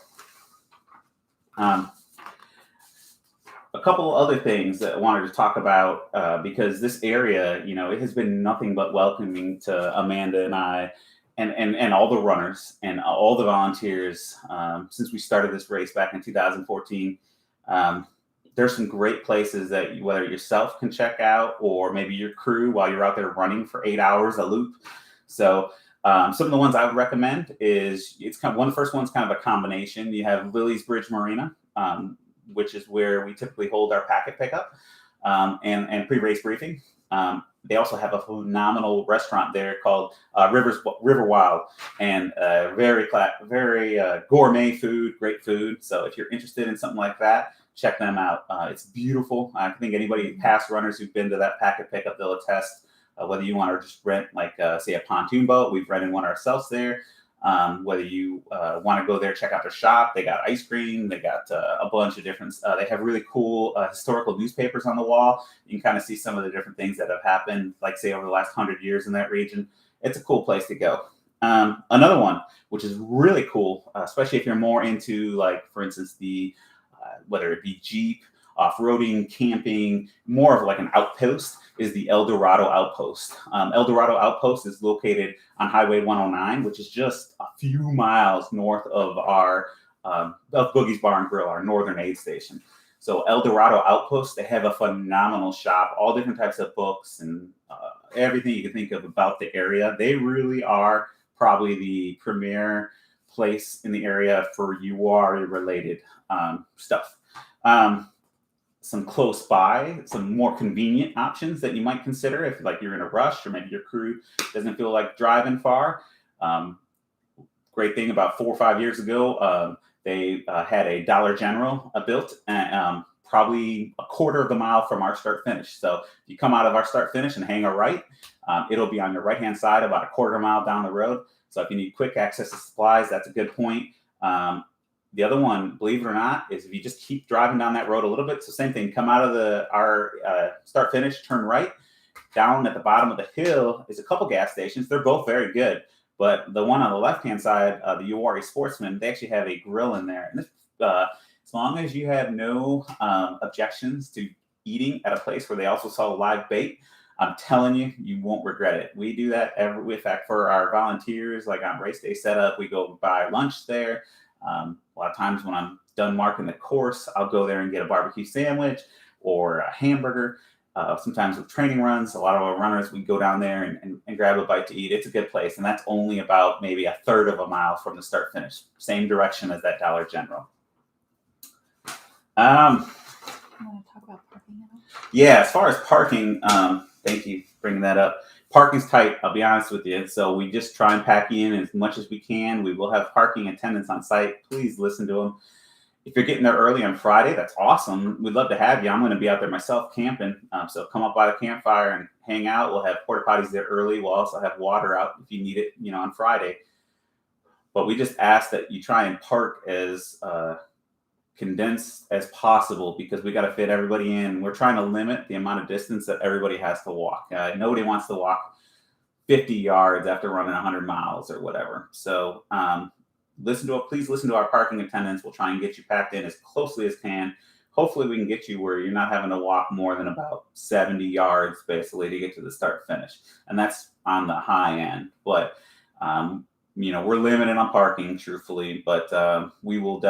A couple other things that I wanted to talk about because this area, it has been nothing but welcoming to Amanda and I, and all the runners and all the volunteers since we started this race back in 2014. There's some great places that whether yourself can check out or maybe your crew while you're out there running for 8 hours a loop. So some of the ones I would recommend is it's kind of one of the first ones, kind of a combination. You have Lily's Bridge Marina, which is where we typically hold our packet pickup and pre-race briefing. They also have a phenomenal restaurant there called River Wild, and very gourmet food, great food. So if you're interested in something like that, check them out. It's beautiful. I think anybody, past runners who've been to that packet pickup, they'll attest. Whether you want to just rent, say, a pontoon boat, we've rented one ourselves there. Whether you want to go there, check out their shop. They got ice cream. They got a bunch of different. They have really cool historical newspapers on the wall. You can kind of see some of the different things that have happened, like say over the last 100 years in that region. it's a cool place to go. Another one, which is really cool, especially if you're more into, like, for instance, the whether it be Jeep, off-roading, camping, more of like an outpost, is the El Dorado Outpost. El Dorado Outpost is located on Highway 109, which is just a few miles north of our of Boogie's Bar and Grill, our northern aid station. So El Dorado Outpost, they have a phenomenal shop, all different types of books and everything you can think of about the area. They really are probably the premier place in the area for Uwharrie related stuff. Some close by, some more convenient options that you might consider if, like, you're in a rush or maybe your crew doesn't feel like driving far. Great thing, about 4 or 5 years ago, they had a Dollar General built, probably a quarter of the mile from our start finish. So if you come out of our start finish and hang a right, it'll be on your right hand side about a quarter mile down the road. So if you need quick access to supplies, that's a good point. The other one, believe it or not, is if you just keep driving down that road a little bit. So same thing, come out of our start finish, turn right. Down at the bottom of the hill is a couple gas stations. They're both very good. But the one on the left-hand side, the Uwharrie Sportsman, they actually have a grill in there. And this, as long as you have no objections to eating at a place where they also sell live bait, I'm telling you, you won't regret it. We do that in fact, for our volunteers, like on race day setup, we go buy lunch there. A lot of times when I'm done marking the course, I'll go there and get a barbecue sandwich or a hamburger. Sometimes with training runs, a lot of our runners, we go down there and grab a bite to eat. It's a good place. And that's only about maybe a third of a mile from the start finish. Same direction as that Dollar General. You want to talk about parking now? Yeah, as far as parking, thank you for bringing that up. Parking's tight, I'll be honest with you. So we just try and pack in as much as we can. We will have parking attendants on site. Please listen to them. If you're getting there early on Friday, that's awesome. We'd love to have you. I'm going to be out there myself camping. So come up by the campfire and hang out. We'll have porta potties there early. We'll also have water out if you need it, on Friday. But we just ask that you try and park as condensed as possible because we got to fit everybody in. We're trying to limit the amount of distance that everybody has to walk. Nobody wants to walk 50 yards after running 100 miles or whatever. So please listen to our parking attendants. We'll try and get you packed in as closely as can. Hopefully we can get you where you're not having to walk more than about 70 yards basically to get to the start finish. And that's on the high end. But we're limited on parking, truthfully, but we'll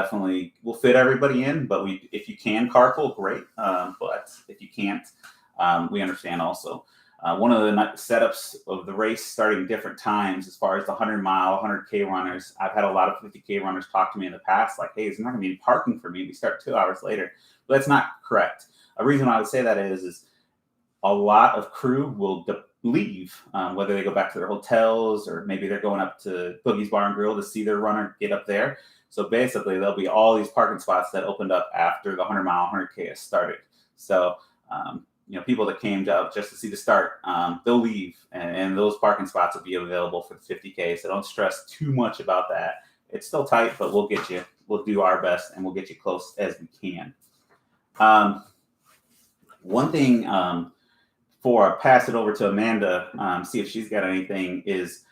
fit everybody in. But if you can carpool, great. But if you can't, we understand also. One of the setups of the race starting different times as far as the 100-mile, 100K runners. I've had a lot of 50K runners talk to me in the past, like, hey, there's not going to be any parking for me. We start 2 hours later. But that's not correct. A reason I would say that is a lot of crew will leave, whether they go back to their hotels or maybe they're going up to Boogie's Bar and Grill to see their runner get up there. So basically, there'll be all these parking spots that opened up after the 100-mile, 100K has started. So, people that came just to see the start, they'll leave, and those parking spots will be available for the 50K. So don't stress too much about that. It's still tight, but we'll get you. We'll do our best, and we'll get you close as we can. One thing, before I pass it over to Amanda, see if she's got anything, is,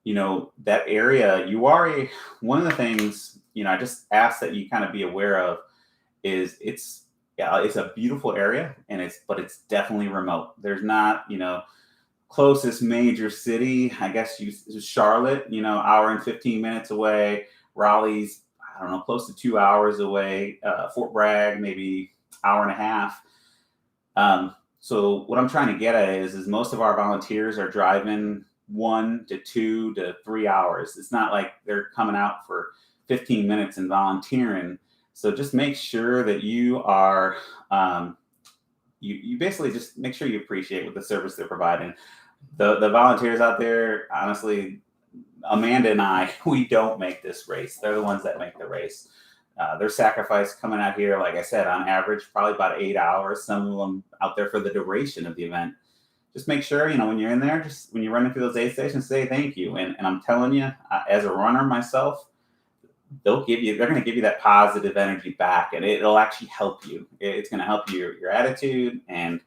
that area, Uwharrie, one of the things, I just ask that you kind of be aware of is it's a beautiful area, but it's definitely remote. There's not, closest major city, I guess Charlotte, hour and 15 minutes away. Raleigh's, I don't know, close to 2 hours away. Fort Bragg, maybe hour and a half. So what I'm trying to get at is most of our volunteers are driving 1 to 2 to 3 hours. It's not like they're coming out for 15 minutes and volunteering. So just make sure that you are, you basically just make sure you appreciate what the service they're providing. The volunteers out there, honestly, Amanda and I, we don't make this race. They're the ones that make the race. Their sacrifice coming out here, like I said, on average, probably about 8 hours. Some of them out there for the duration of the event. Just make sure, when you're in there, just when you're running through those aid stations, say thank you. And I'm telling you, as a runner myself, they're going to give you that positive energy back, and it'll actually help you. It's going to help your attitude, and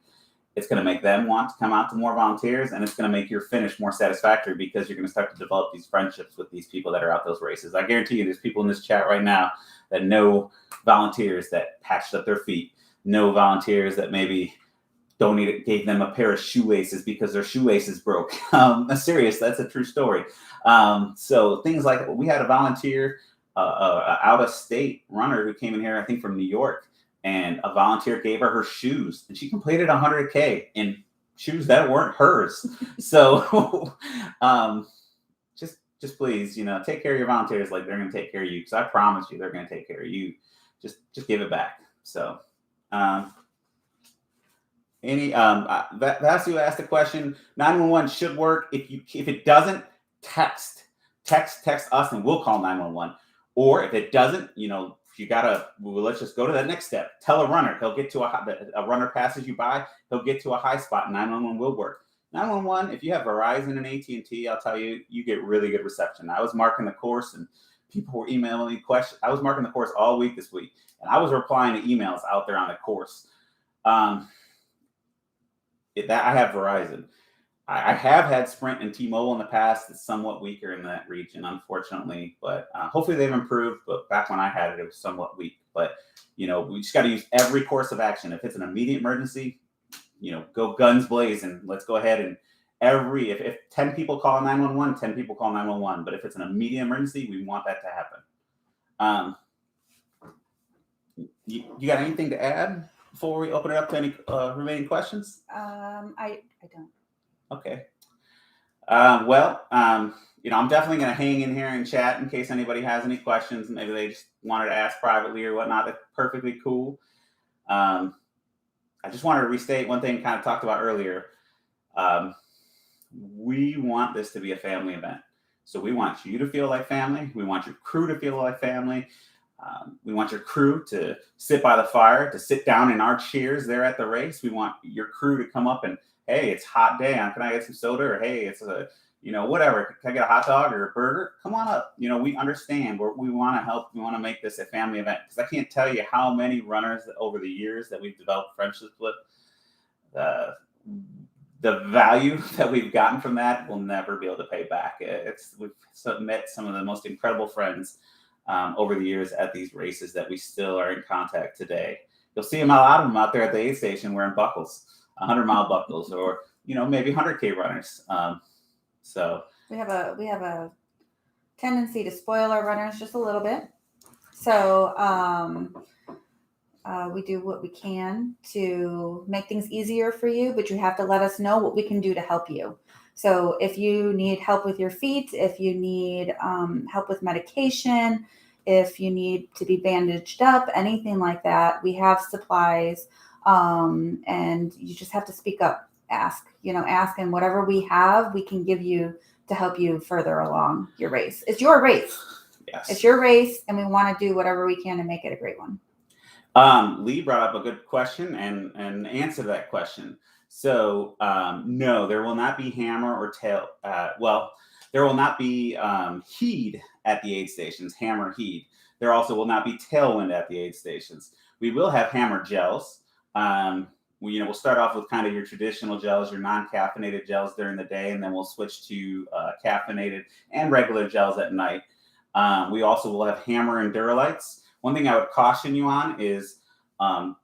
It's going to make them want to come out to more volunteers, and it's going to make your finish more satisfactory because you're going to start to develop these friendships with these people that are out those races. I guarantee you there's people in this chat right now that know volunteers that patched up their feet, know volunteers that maybe gave them a pair of shoelaces because their shoelaces broke. Serious, that's a true story. So things like, we had a volunteer, out of state runner who came in here, I think from New York, and a volunteer gave her shoes, and she completed 100K in shoes that weren't hers. So just please, take care of your volunteers like they're going to take care of you, because I promise you they're going to take care of you. Just give it back. So that's who asked the question. 911 should work. If it doesn't, text us and we'll call 911. Or if it doesn't, you gotta, let's just go to that next step. Tell a runner, he'll get to a runner passes you by, he'll get to a high spot. 911 will work. 911, if you have Verizon and AT&T, I'll tell you, you get really good reception. I was marking the course and people were emailing me questions. I was marking the course all week this week, and I was replying to emails out there on the course. I have Verizon. I have had Sprint and T-Mobile in the past. It's somewhat weaker in that region, unfortunately, but hopefully they've improved. But back when I had it, it was somewhat weak. But, we just got to use every course of action. If it's an immediate emergency, go guns blazing. Let's go ahead and if 10 people call 911, 10 people call 911. But if it's an immediate emergency, we want that to happen. You got anything to add before we open it up to any remaining questions? I don't. Okay. Well, I'm definitely going to hang in here and chat in case anybody has any questions. Maybe they just wanted to ask privately or whatnot. That's perfectly cool. I just wanted to restate one thing kind of talked about earlier. We want this to be a family event. So we want you to feel like family. We want your crew to feel like family. We want your crew to sit by the fire, to sit down in our chairs there at the race. We want your crew to come up and, hey, it's a hot day. Can I get some soda? Or, hey, it's whatever. Can I get a hot dog or a burger? Come on up. We understand. We want to help. We want to make this a family event, because I can't tell you how many runners over the years that we've developed friendships with. The value that we've gotten from that will never be able to pay back. We've met some of the most incredible friends over the years at these races that we still are in contact today. You'll see a lot of them out there at the aid station wearing buckles, 100-mile buckles, or maybe 100K runners. So we have a tendency to spoil our runners just a little bit. So we do what we can to make things easier for you, but you have to let us know what we can do to help you. So if you need help with your feet, if you need help with medication, if you need to be bandaged up, anything like that, we have supplies, and you just have to speak up, ask, and whatever we have, we can give you to help you further along your race. It's your race. Yes. It's your race, and we want to do whatever we can to make it a great one. Lee brought up a good question and answer that question. So no, there will not be hammer or tail. There will not be heed at the aid stations, hammer heed. There also will not be tailwind at the aid stations. We will have hammer gels. We'll start off with kind of your traditional gels, your non-caffeinated gels during the day, and then we'll switch to caffeinated and regular gels at night. We also will have hammer Endurolites. One thing I would caution you on is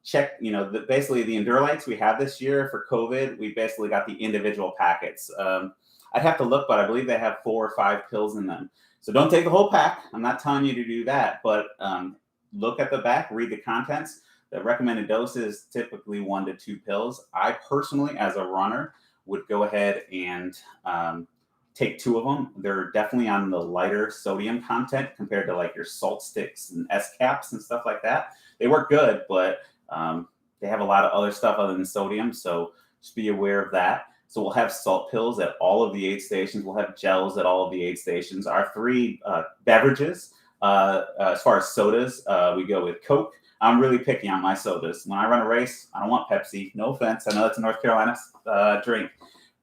check, basically the Endurolites we have this year for COVID, we basically got the individual packets. I'd have to look, but I believe they have 4 or 5 pills in them. So don't take the whole pack. I'm not telling you to do that, but look at the back, read the contents. The recommended dose is typically 1 to 2 pills. I personally, as a runner, would go ahead and take 2 of them. They're definitely on the lighter sodium content compared to like your salt sticks and S caps and stuff like that. They work good, but they have a lot of other stuff other than sodium. So just be aware of that. So we'll have salt pills at all of the aid stations. We'll have gels at all of the aid stations. Our 3 beverages, as far as sodas, we go with Coke. I'm really picky on my sodas. When I run a race, I don't want Pepsi. No offense. I know that's a North Carolina drink.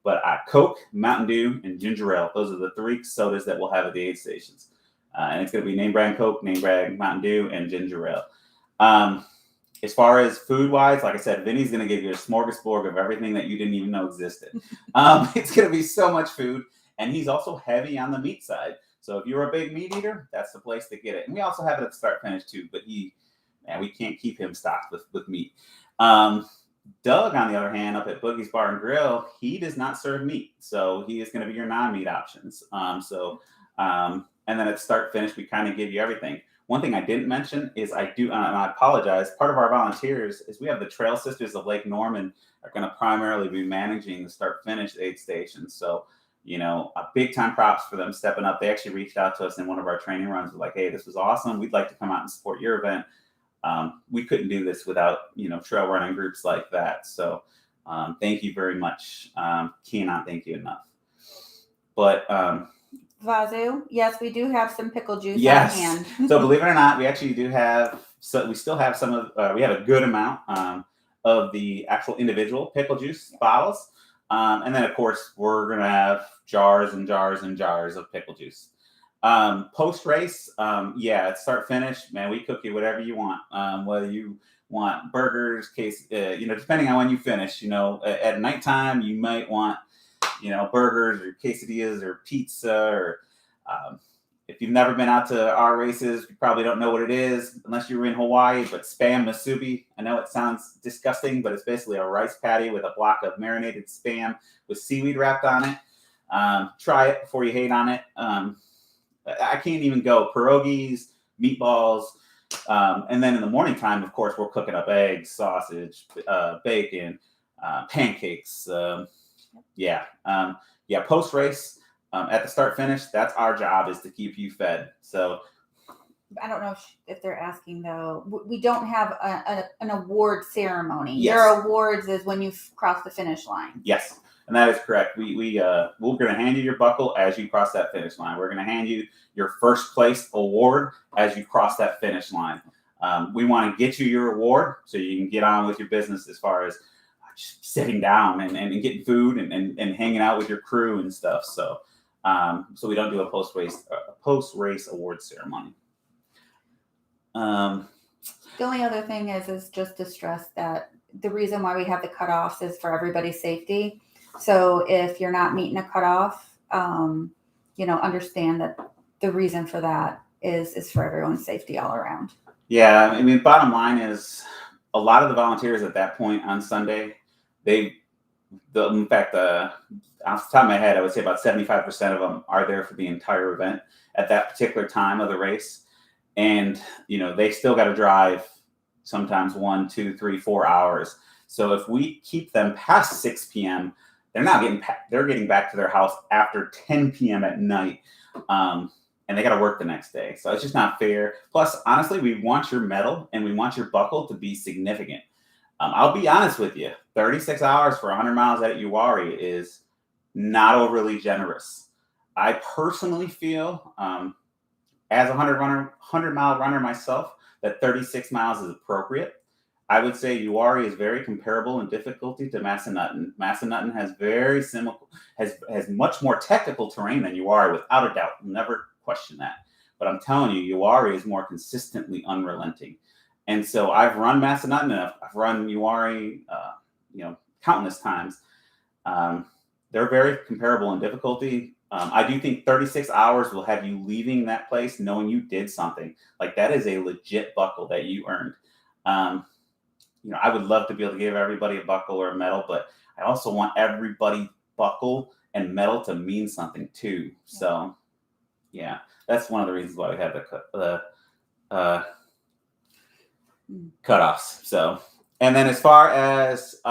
But Coke, Mountain Dew, and ginger ale. Those are the 3 sodas that we'll have at the aid stations. And it's going to be name brand Coke, name brand Mountain Dew, and ginger ale. as far as food wise, like I said, Vinny's going to give you a smorgasbord of everything that you didn't even know existed. It's going to be so much food, and he's also heavy on the meat side. So if you're a big meat eater, that's the place to get it. And we also have it at start finish too, but we can't keep him stocked with meat. Doug, on the other hand, up at Boogie's Bar and Grill, he does not serve meat, so he is going to be your non-meat options. And then at start finish, we kind of give you everything. One thing I didn't mention is and I apologize, part of our volunteers is we have the Trail Sisters of Lake Norman are going to primarily be managing the start finish aid stations. So, a big time props for them stepping up. They actually reached out to us in one of our training runs. We're like, hey, this was awesome. We'd like to come out and support your event. We couldn't do this without, trail running groups like that. So thank you very much. Cannot thank you enough. But Vazu, yes, we do have some pickle juice yes. on hand. So believe it or not, we actually do have. So we still have some of. We have a good amount of the actual individual pickle juice bottles, and then of course we're gonna have jars and jars and jars of pickle juice. Post race, at start finish, man, we cook you whatever you want. Whether you want burgers, depending on when you finish. At nighttime you might want. Burgers or quesadillas or pizza, or if you've never been out to our races, you probably don't know what it is unless you were in Hawaii, but Spam Musubi. I know it sounds disgusting, but it's basically a rice patty with a block of marinated Spam with seaweed wrapped on it. Try it before you hate on it. I can't even go. Pierogies, meatballs, and then in the morning time, of course, we're cooking up eggs, sausage, bacon, pancakes, post race, at the start finish, that's our job, is to keep you fed. So I don't know if they're asking though. We don't have an award ceremony. Yes. Your awards is when you cross the finish line. Yes, and that is correct. We're going to hand you your buckle as you cross that finish line. We're going to hand you your first place award as you cross that finish line. We want to get you your award so you can get on with your business as far as just sitting down and getting food and hanging out with your crew and stuff. So we don't do a post race award ceremony. The only other thing is just to stress that the reason why we have the cutoffs is for everybody's safety. So if you're not meeting a cutoff, understand that the reason for that is for everyone's safety all around. Yeah, I mean, bottom line is a lot of the volunteers at that point on Sunday, in fact, off the top of my head, I would say about 75% of them are there for the entire event at that particular time of the race. And, they still got to drive sometimes 1, 2, 3, 4 hours. So if we keep them past 6 p.m., they're getting back to their house after 10 p.m. at night. And they got to work the next day. So it's just not fair. Plus, honestly, we want your medal and we want your buckle to be significant. I'll be honest with you, 36 hours for 100 miles at Uwharrie is not overly generous. I personally feel, as a 100-mile runner myself, that 36 miles is appropriate. I would say Uwharrie is very comparable in difficulty to Massanutten. Massanutten has much more technical terrain than Uwharrie, without a doubt. Never question that. But I'm telling you, Uwharrie is more consistently unrelenting. And so I've run Massanutten, and I've run Uwharrie, countless times. They're very comparable in difficulty. I do think 36 hours will have you leaving that place knowing you did something. Like, that is a legit buckle that you earned. I would love to be able to give everybody a buckle or a medal, but I also want everybody buckle and medal to mean something too. So, yeah, that's one of the reasons why we have the cutoffs. So, and then as far as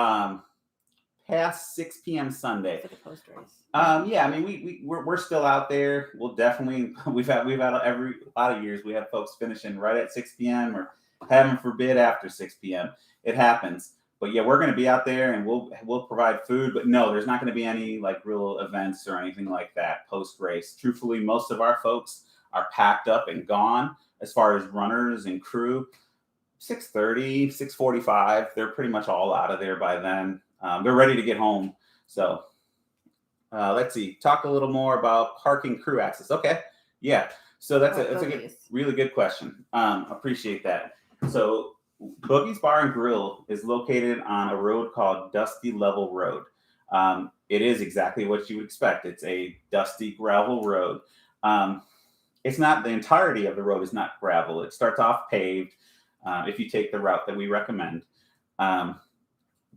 past 6 p.m. Sunday, For the post race. I mean, we're still out there. We'll definitely we've had a lot of years we have folks finishing right at 6 p.m. or heaven forbid after 6 p.m. It happens. But yeah, we're going to be out there and we'll provide food. But no, there's not going to be any like real events or anything like that post race. Truthfully, most of our folks are packed up and gone. As far as runners and crew, 6:30, 6:45, they're pretty much all out of there by then. They're ready to get home. So let's see. Talk a little more about parking crew access. Okay, yeah. So that's a really good question. Appreciate that. So Boogie's Bar and Grill is located on a road called Dusty Level Road. It is exactly what you would expect. It's a dusty gravel road. Um, it's not the entirety of the road is not gravel. It starts off paved if you take the route that we recommend. Um,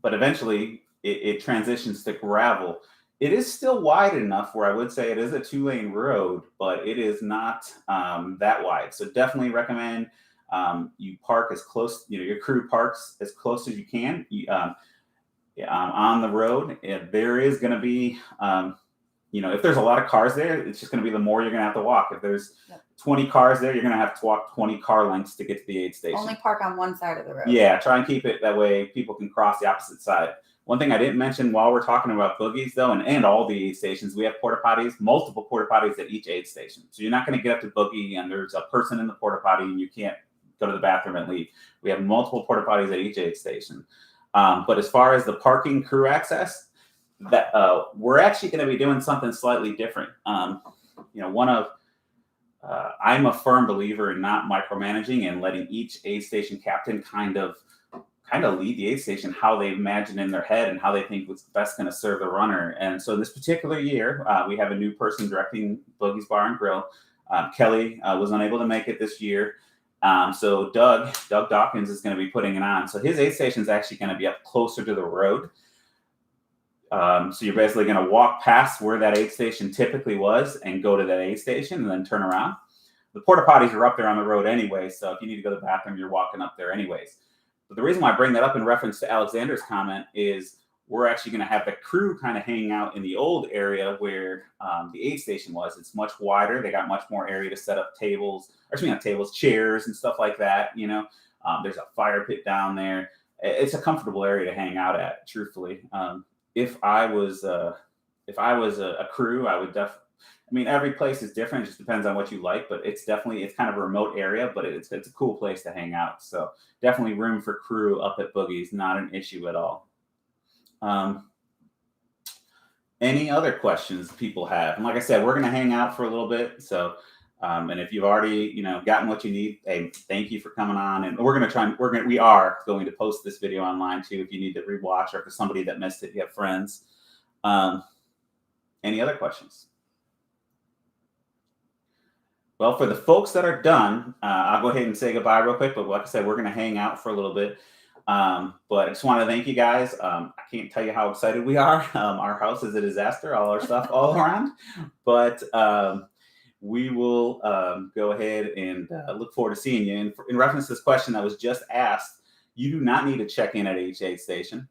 but eventually it transitions to gravel. It is still wide enough where I would say it is a 2-lane road, but it is not that wide. So definitely recommend you park as close, your crew parks as close as you can on the road. There is going to be, if there's a lot of cars there, it's just going to be the more you're going to have to walk. If there's 20 cars there, you're going to have to walk 20 car lengths to get to the aid station. Only park on one side of the road. Yeah, try and keep it that way people can cross the opposite side. One thing I didn't mention while we're talking about Boogies, though, and all the aid stations, we have porta potties, multiple porta potties at each aid station. So you're not going to get up to Boogie and there's a person in the porta potty and you can't go to the bathroom and leave. We have multiple porta potties at each aid station. But as far as the parking crew access, that we're actually going to be doing something slightly different. I'm a firm believer in not micromanaging and letting each aid station captain kind of lead the aid station how they imagine in their head and how they think what's best going to serve the runner. And so this particular year, we have a new person directing Boogie's Bar and Grill. Kelly was unable to make it this year. So Doug Dawkins is going to be putting it on. So his aid station is actually going to be up closer to the road. So you're basically going to walk past where that aid station typically was and go to that aid station and then turn around. The porta potties are up there on the road anyway. So if you need to go to the bathroom, you're walking up there anyways. But the reason why I bring that up in reference to Alexander's comment is we're actually going to have the crew kind of hanging out in the old area where the aid station was. It's much wider. They got much more area to set up chairs and stuff like that. There's a fire pit down there. It's a comfortable area to hang out at, truthfully. If I was a crew, I would definitely. I mean, every place is different. It just depends on what you like, but it's kind of a remote area, but it's a cool place to hang out. So definitely room for crew up at Boogie's, not an issue at all. Any other questions people have? And like I said, we're going to hang out for a little bit. So, and if you've already, gotten what you need, hey, thank you for coming on. And we are going to post this video online too. If you need to rewatch or for somebody that missed it, you have friends. Any other questions? Well, for the folks that are done, I'll go ahead and say goodbye real quick. But like I said, we're going to hang out for a little bit. But I just want to thank you guys. I can't tell you how excited we are. Our house is a disaster, all our stuff all around. But we will go ahead and look forward to seeing you. And in reference to this question that was just asked, you do not need to check in at each aid station.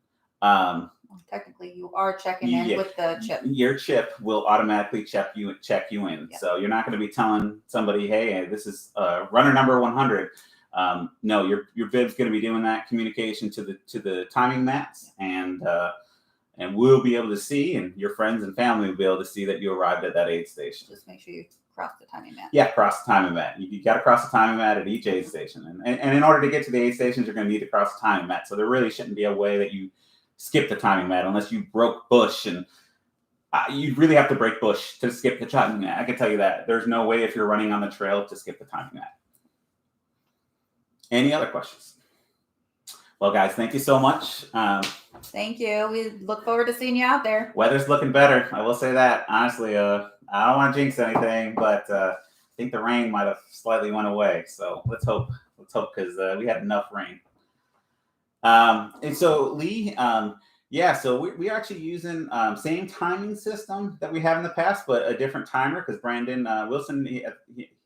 Technically, you are checking in with the chip. Your chip will automatically check you in. Yep. So you're not going to be telling somebody, hey, this is runner number 100. No, your bib's going to be doing that communication to the timing mats, and we'll be able to see, and your friends and family will be able to see that you arrived at that aid station. Just make sure you cross the timing mat. Yeah, cross the timing mat. You got to cross the timing mat at each aid station, and in order to get to the aid stations, you're going to need to cross the timing mat. So there really shouldn't be a way that you skip the timing mat unless you broke bush, and you really have to break bush to skip the timing mat. I can tell you that. There's no way if you're running on the trail to skip the timing mat. Any other questions? Well, guys, thank you so much. Thank you. We look forward to seeing you out there. Weather's looking better. I will say that. Honestly, I don't want to jinx anything, but I think the rain might have slightly went away. So let's hope because we had enough rain. And so Lee, so we're actually using same timing system that we have in the past, but a different timer because Brandon Wilson, he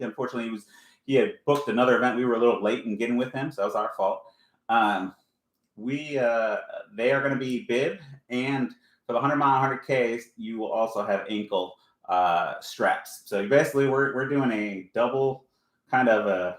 unfortunately he had booked another event. We were a little late in getting with him, so that was our fault. They are going to be bib, and for the 100-mile 100Ks, you will also have ankle straps. So basically, we're doing a double kind of a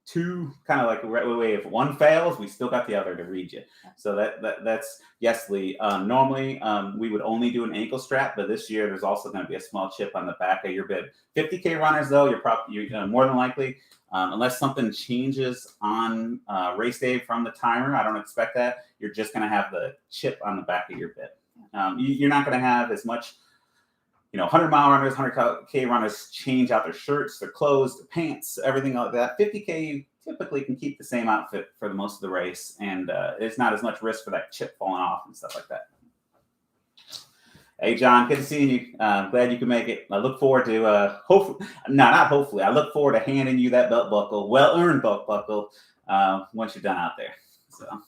two, kind of like a way if one fails, we still got the other to read you. So that's yes, Lee. Normally, we would only do an ankle strap, but this year there's also going to be a small chip on the back of your bib. 50K runners, though, you're more than likely, unless something changes on race day from the timer, I don't expect that. You're just going to have the chip on the back of your bib. You're not going to have as much. 100-mile runners, 100K runners change out their shirts, their clothes, their pants, everything like that. 50K typically can keep the same outfit for the most of the race, and it's not as much risk for that chip falling off and stuff like that. Hey, John, good to see you. Glad you can make it. I look forward to hopefully, not hopefully. I look forward to handing you that belt buckle, well-earned belt buckle, once you're done out there. So,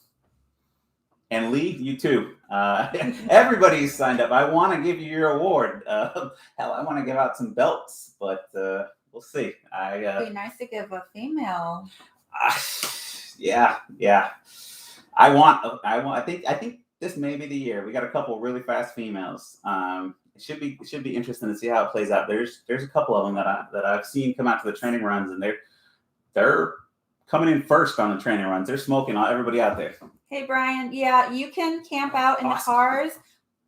and Lee, you too. Everybody's signed up. I want to give you your award. Hell, I want to give out some belts, but we'll see. It'd be nice to give a female. Yeah. I think this may be the year. We got a couple really fast females. It should be interesting to see how it plays out. There's a couple of them that I've seen come out to the training runs, and they're coming in first on the training runs. They're smoking everybody out there. Hey, Brian. Yeah, you can camp out in the cars,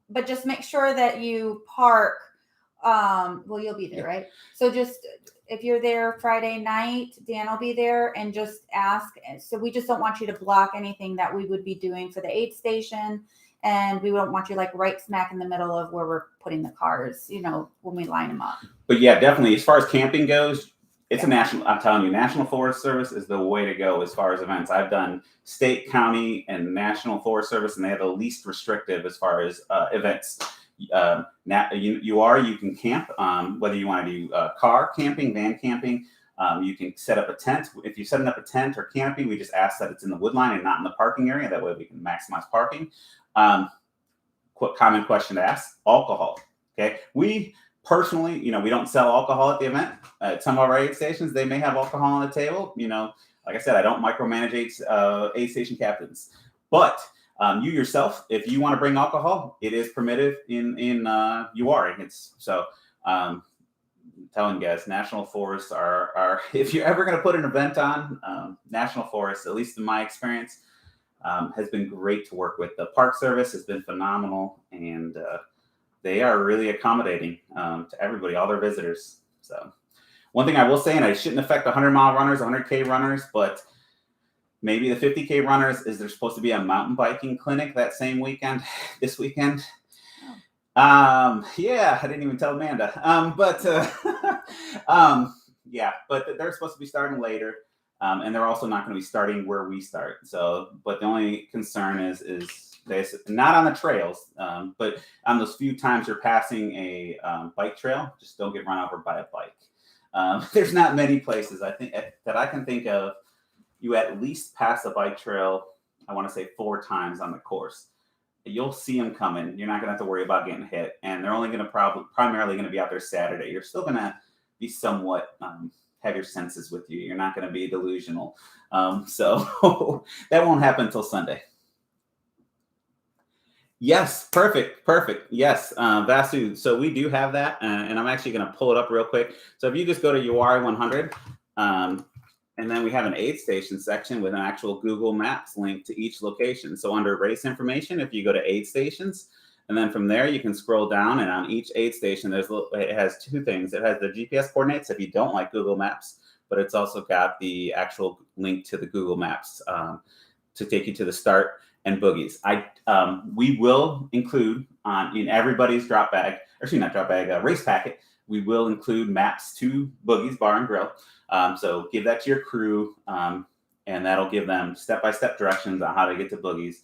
but just make sure that you park. Well, you'll be there, right? So just if you're there Friday night, Dan will be there, and just ask. So we just don't want you to block anything that we would be doing for the aid station, and we don't want you like right smack in the middle of where we're putting the cars, when we line them up. But yeah, definitely. As far as camping goes, it's I'm telling you, National Forest Service is the way to go as far as events. I've done state, county, and National Forest Service, and they have the least restrictive as far as events. You can camp, whether you want to do car camping, van camping. You can set up a tent. If you're setting up a tent or canopy, we just ask that it's in the wood line and not in the parking area. That way we can maximize parking. Common question to ask: alcohol. Okay, we personally, we don't sell alcohol at the event. At some of our aid stations, they may have alcohol on the table. Like I said, I don't micromanage aid station captains, but you yourself, if you want to bring alcohol, it is permitted in Uwharrie. I'm telling you guys, National Forests are if you're ever going to put an event on, National Forests, at least in my experience, has been great to work with. The Park Service has been phenomenal, and they are really accommodating to everybody, all their visitors. So one thing I will say, and it shouldn't affect the 100-mile runners, 100K runners, but maybe the 50K runners, is there supposed to be a mountain biking clinic that same weekend, this weekend? Yeah, I didn't even tell Amanda. Yeah, but they're supposed to be starting later. And they're also not going to be starting where we start. So, but the only concern is not on the trails, but on those few times you're passing a bike trail, just don't get run over by a bike. There's not many places that I can think of. You at least pass a bike trail, I want to say 4 times on the course. You'll see them coming. You're not going to have to worry about getting hit. And they're only going to primarily going to be out there Saturday. You're still going to be somewhat have your senses with you. You're not going to be delusional. So that won't happen until Sunday. Yes, perfect. Yes, Vasu. So we do have that, and I'm actually going to pull it up real quick. So if you just go to Uwharrie 100, and then we have an aid station section with an actual Google Maps link to each location. So under race information, if you go to aid stations, and then from there you can scroll down, and on each aid station, it has 2 things. It has the GPS coordinates if you don't like Google Maps, but it's also got the actual link to the Google Maps to take you to the start and boogies. We will include in everybody's race packet, we will include maps to Boogie's Bar and Grill. So give that to your crew, and that'll give them step-by-step directions on how to get to Boogie's.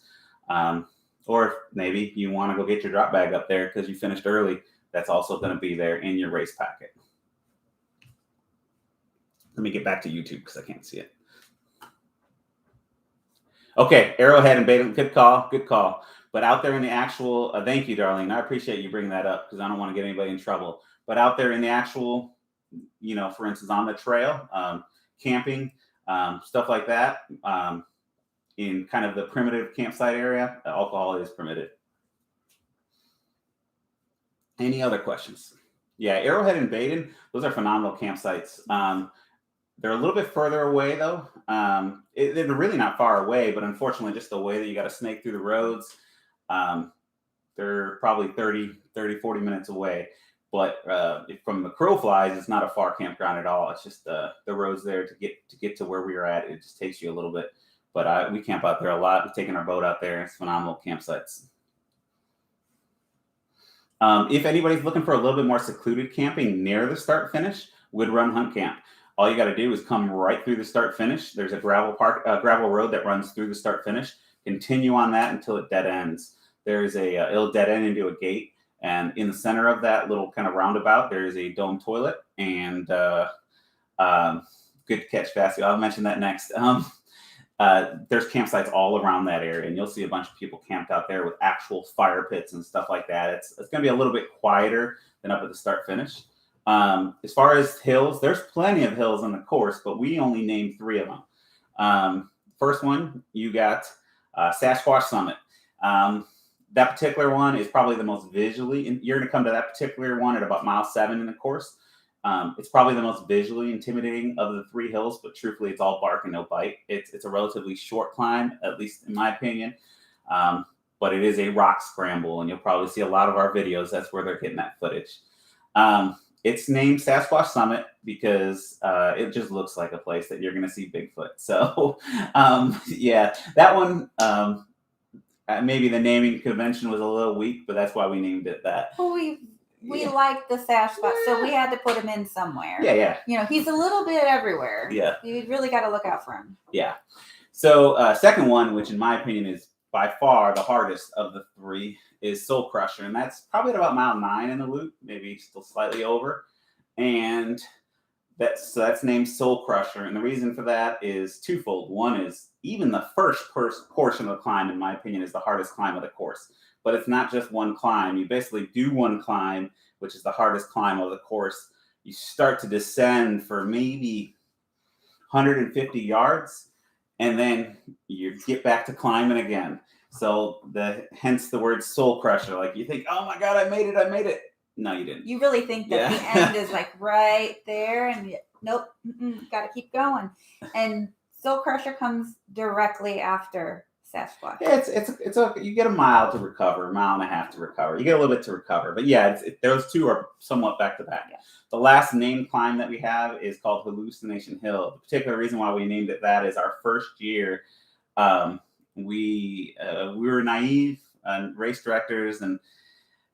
Or if maybe you want to go get your drop bag up there because you finished early, that's also going to be there in your race packet. Let me get back to YouTube because I can't see it. Okay, Arrowhead and Beta, good call. But out there in the actual, thank you, Darlene. I appreciate you bringing that up because I don't want to get anybody in trouble. But out there in the actual, for instance, on the trail, camping, stuff like that, in kind of the primitive campsite area, alcohol is permitted. Any other questions? Yeah, Arrowhead and Baden, those are phenomenal campsites. They're a little bit further away, though. They're really not far away, but unfortunately, just the way that you got to snake through the roads, they're probably 40 minutes away. But from the crow flies, it's not a far campground at all. It's just the roads there to get to where we are at. It just takes you a little bit. But we camp out there a lot. We've taken our boat out there. It's phenomenal campsites. If anybody's looking for a little bit more secluded camping near the start finish, Wood Run Hunt Camp. All you got to do is come right through the start finish. There's a gravel road that runs through the start finish. Continue on that until it dead ends. There's it'll dead end into a gate, and in the center of that little kind of roundabout, there's a dome toilet. And good catch, Vassy. I'll mention that next. There's campsites all around that area, and you'll see a bunch of people camped out there with actual fire pits and stuff like that. It's going to be a little bit quieter than up at the start finish. As far as hills, there's plenty of hills on the course, but we only named 3 of them. First one, you got Sasquatch Summit. That particular one is probably the most visually, and you're going to come to that particular one at about mile 7 in the course. It's probably the most visually intimidating of the 3 hills, but truthfully, it's all bark and no bite. It's a relatively short climb, at least in my opinion. But it is a rock scramble, and you'll probably see a lot of our videos. That's where they're getting that footage. It's named Sasquatch Summit because it just looks like a place that you're going to see Bigfoot. So, yeah, that one, maybe the naming convention was a little weak, but that's why we named it that. Well, we like the Sasquatch, so we had to put him in somewhere. Yeah. You know, he's a little bit everywhere. Yeah. You really got to look out for him. Yeah. So, second one, which in my opinion is by far the hardest of the 3, is Soul Crusher, and that's probably at about mile 9 in the loop, maybe still slightly over. And that's named Soul Crusher, and the reason for that is twofold. One is even the first portion of the climb, in my opinion, is the hardest climb of the course. But it's not just one climb. You basically do one climb, which is the hardest climb of the course. You start to descend for maybe 150 yards, and then you get back to climbing again. So hence the word Soul Crusher. Like you think, oh my God, I made it. No, you didn't. You really think that the end is like right there, and nope, got to keep going. And Soul Crusher comes directly after Sasquatch. Yeah, it's you get a mile to recover, a mile and a half to recover. You get a little bit to recover, but yeah, those 2 are somewhat back to back. Yeah. The last named climb that we have is called Hallucination Hill. The particular reason why we named it that is our first year. We were naive and race directors, and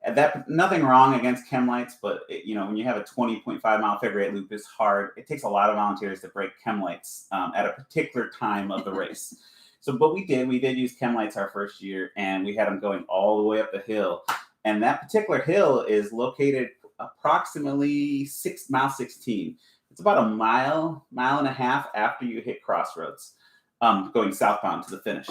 that nothing wrong against chem lights, but when you have a 20.5 mile figure 8 loop, it's hard. It takes a lot of volunteers to break chem lights at a particular time of the race. So, but we did use chem lights our first year, and we had them going all the way up the hill. And that particular hill is located approximately mile 16. It's about a mile and a half after you hit Crossroads, going southbound to the finish.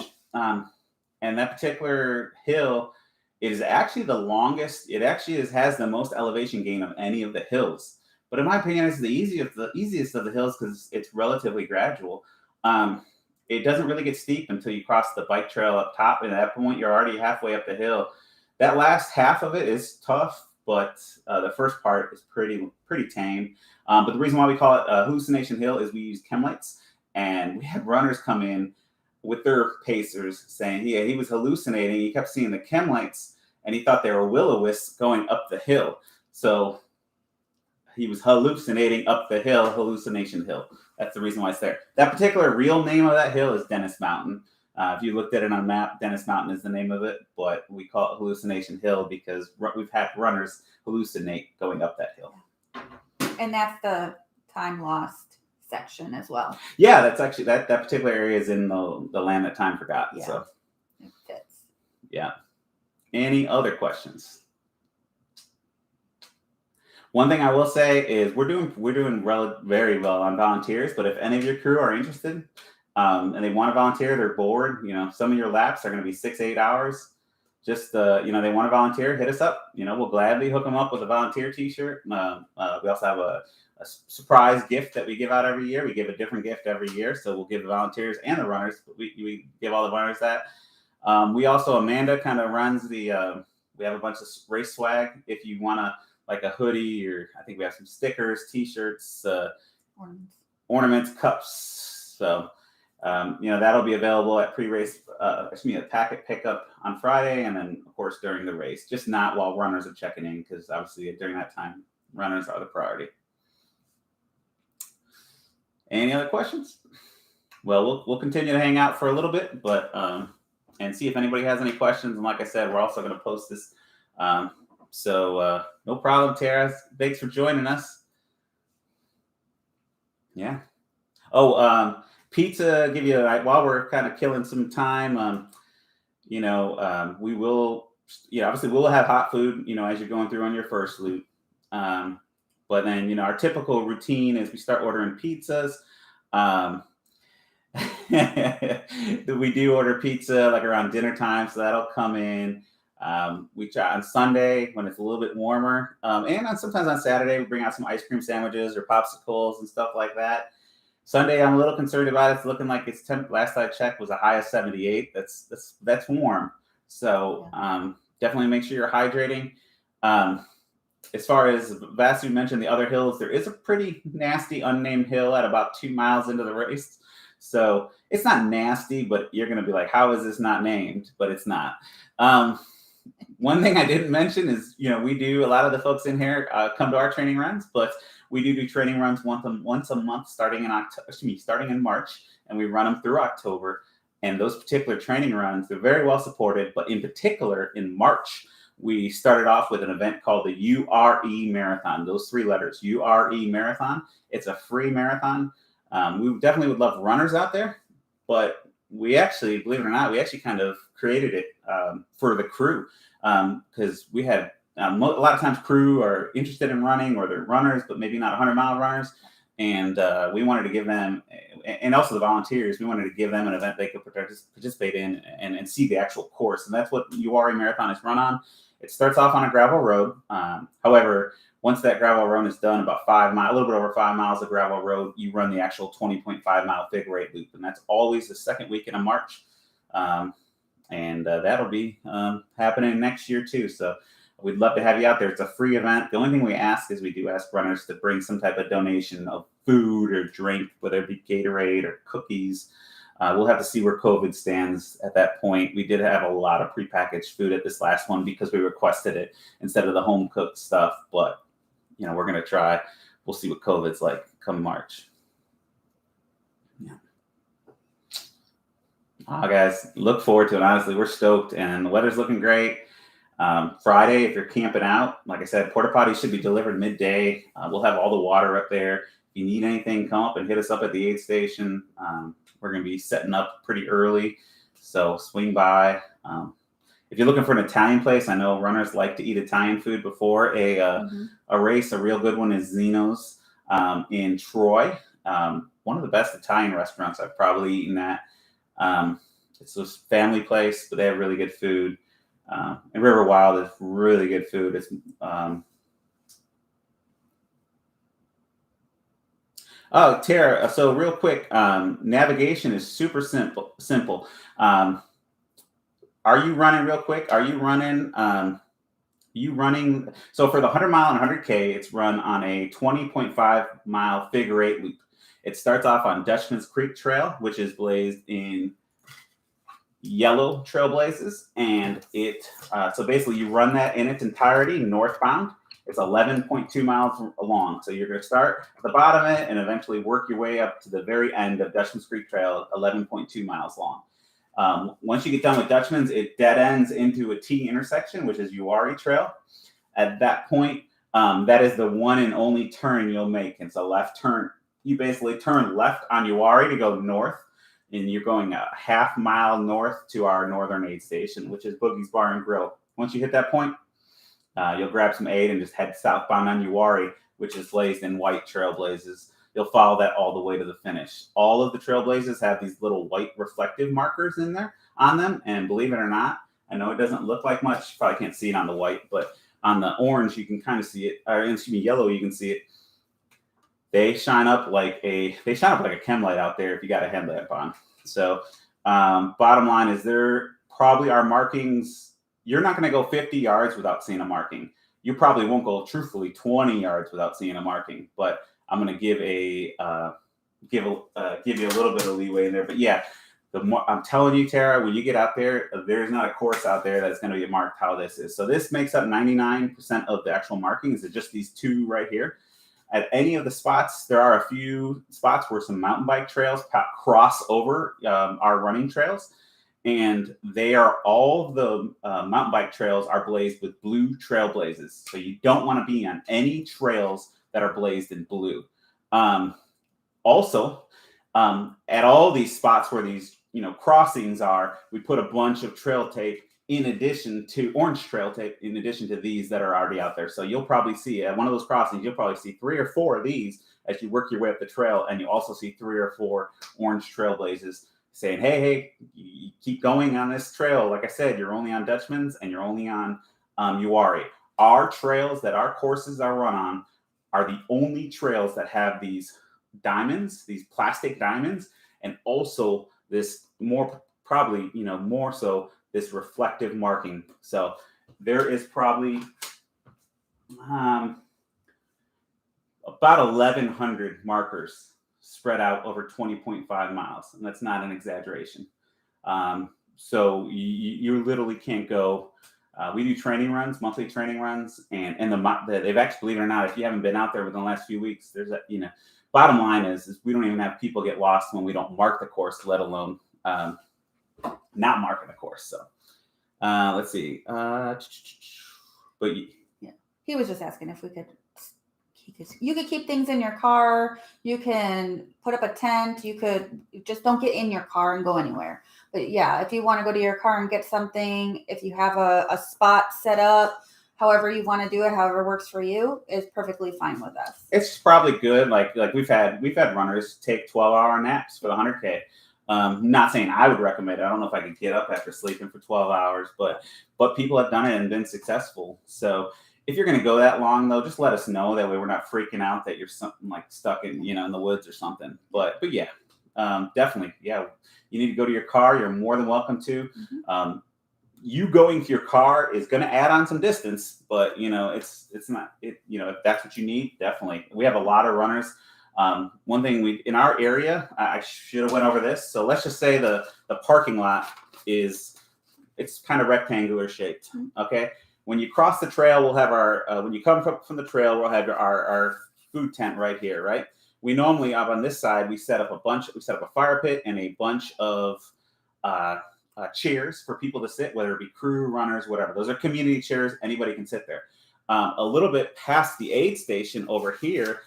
And that particular hill is actually the longest. It actually has the most elevation gain of any of the hills. But in my opinion, it's the easiest of the hills because it's relatively gradual. It doesn't really get steep until you cross the bike trail up top, and at that point, you're already halfway up the hill. That last half of it is tough, but the first part is pretty tame. But the reason why we call it Hallucination Hill is we use chem lights, and we had runners come in with their pacers saying he was hallucinating. He kept seeing the chem lights, and he thought they were will-o-wisps going up the hill. So he was hallucinating up the hill, Hallucination Hill. That's the reason why it's there. That particular real name of that hill is Dennis Mountain. If you looked at it on a map, Dennis Mountain is the name of it, but we call it Hallucination Hill because we've had runners hallucinate going up that hill. And that's the time lost section as well. Yeah, that's actually that particular area is in the land that time forgot. Yeah, so it fits. Yeah. Any other questions? One thing I will say is we're doing very well on volunteers, but if any of your crew are interested and they want to volunteer, they're bored, some of your laps are going to be 6-8 hours. Just, they want to volunteer, hit us up. We'll gladly hook them up with a volunteer t-shirt. We also have a surprise gift that we give out every year. We give a different gift every year. So we'll give the volunteers and the runners, but we give all the runners that. We also, Amanda kind of runs we have a bunch of race swag. If you want to, like a hoodie, or I think we have some stickers, t-shirts, ornaments, cups. So, that'll be available at pre-race, a packet pickup on Friday, and then of course during the race, just not while runners are checking in, because obviously during that time, runners are the priority. Any other questions? Well, we'll continue to hang out for a little bit, but and see if anybody has any questions. And like I said, we're also going to post this. So no problem, Tara. Thanks for joining us. Yeah. Oh, pizza. Give you while we're kind of killing some time. We will. Obviously, we'll have hot food. As you're going through on your first loop. Um, but then, our typical routine is we start ordering pizzas. Um, we do order pizza like around dinner time, so that'll come in. We try on Sunday when it's a little bit warmer, and sometimes on Saturday we bring out some ice cream sandwiches or popsicles and stuff like that. Sunday, I'm a little concerned about it. It's looking like it's temp. Last I checked was a high of 78. That's warm. So definitely make sure you're hydrating. Um, as far as Vasu mentioned, the other hills, there is a pretty nasty unnamed hill at about 2 miles into the race. So it's not nasty, but you're going to be like, how is this not named? But it's not. One thing I didn't mention is, we do, a lot of the folks in here come to our training runs, but we do training runs once a month, starting in March, and we run them through October. And those particular training runs, they're very well supported. But in particular, in March, we started off with an event called the Uwharrie Marathon. Those 3 letters, Uwharrie Marathon. It's a free marathon. We definitely would love runners out there, but we actually, believe it or not, we actually kind of created it for the crew because we had a lot of times crew are interested in running or they're runners, but maybe not 100-mile runners. And we wanted to give them, and also the volunteers, we wanted to give them an event they could participate in and see the actual course. And that's what Uwharrie Marathon is run on. It starts off on a gravel road. However, once that gravel run is done, about 5 miles, a little bit over 5 miles of gravel road, you run the actual 20.5-mile figure eight loop. And that's always the second weekend of March. And that'll be happening next year too. So we'd love to have you out there. It's a free event. The only thing we ask is we do ask runners to bring some type of donation of food or drink, whether it be Gatorade or cookies. We'll have to see where COVID stands at that point. We did have a lot of prepackaged food at this last one because we requested it instead of the home cooked stuff. But, we're going to try. We'll see what COVID's like come March. Yeah. Guys, look forward to it. Honestly, we're stoked and the weather's looking great. Friday, if you're camping out, like I said, porta potties should be delivered midday. We'll have all the water up there. If you need anything, come up and hit us up at the aid station. We're going to be setting up pretty early, so swing by. If you're looking for an Italian place, I know runners like to eat Italian food before a race. A real good one is Zeno's in Troy. One of the best Italian restaurants I've probably eaten at. It's this family place, but they have really good food. And River Wild is really good food. It's Tara. So real quick, navigation is super simple. Are you running real quick? Are you running? So for the 100-mile and 100K, it's run on a 20.5-mile figure eight loop. It starts off on Dutchman's Creek Trail, which is blazed in yellow trailblazes, and so basically you run that in its entirety northbound. It's 11.2 miles long. So you're going to start at the bottom of it and eventually work your way up to the very end of Dutchman's Creek Trail, 11.2 miles long. Once you get done with Dutchman's, it dead ends into a T intersection, which is Uwharrie Trail. At that point, that is the one and only turn you'll make. It's a left turn. You basically turn left on Uwharrie to go north, and you're going a half mile north to our northern aid station, which is Boogie's Bar and Grill. Once you hit that point, you'll grab some aid and just head southbound on Uwharrie, which is blazed in white trailblazes. You'll follow that all the way to the finish. All of the trailblazes have these little white reflective markers in there on them, and believe it or not, I know it doesn't look like much. You probably can't see it on the white, but on the orange you can kind of see it, or excuse me, yellow you can see it. They shine up like a chem light out there if you got a headlamp on. So bottom line is there probably are markings. You're not going to go 50 yards without seeing a marking. You probably won't go truthfully 20 yards without seeing a marking, but I'm going to give you a little bit of leeway in there. But yeah, I'm telling you, Tara, when you get out there, there's not a course out there that's going to be marked how this is. So this makes up 99% of the actual markings. It's just these two right here. At any of the spots, there are a few spots where some mountain bike trails cross over our running trails. And they are all the mountain bike trails are blazed with blue trailblazes. So you don't want to be on any trails that are blazed in blue. Also, at all these spots where these crossings are, we put a bunch of trail tape in addition to orange trail tape, in addition to these that are already out there. So you'll probably see at one of those crossings, you'll probably see 3 or 4 of these as you work your way up the trail, and you also see 3 or 4 orange trailblazers saying, hey, you keep going on this trail. Like I said, you're only on Dutchman's and you're only on Uwharrie. Our trails that our courses are run on are the only trails that have these diamonds, these plastic diamonds, and also this more so this reflective marking. So there is probably about 1,100 markers spread out over 20.5 miles, and that's not an exaggeration. So you literally can't go. We do training runs, monthly training runs, and they've actually, believe it or not, if you haven't been out there within the last few weeks, there's bottom line is we don't even have people get lost when we don't mark the course, let alone not marking the course. So let's see. But yeah, he was just asking if we could. You could keep things in your car. You can put up a tent. You could just don't get in your car and go anywhere. But yeah, if you want to go to your car and get something, if you have a spot set up, however you want to do it, however works for you, is perfectly fine with us. It's probably good. Like we've had runners take 12-hour naps for the 100K. Not saying I would recommend it. I don't know if I could get up after sleeping for 12 hours, but people have done it and been successful. So if you're going to go that long, though, just let us know. That way we're not freaking out that you're something like stuck in, in the woods or something. But yeah, definitely. Yeah. You need to go to your car. You're more than welcome to. Mm-hmm. You going to your car is going to add on some distance, but it's not, if that's what you need, definitely. We have a lot of runners. One thing in our area, I should have went over this. So let's just say the parking lot it's kind of rectangular shaped. Okay. When you cross the trail, we'll have when you come from the trail, we'll have our food tent right here, right? We normally, up on this side, we set up a fire pit and a bunch of chairs for people to sit, whether it be crew, runners, whatever. Those are community chairs. Anybody can sit there. A little bit past the aid station over here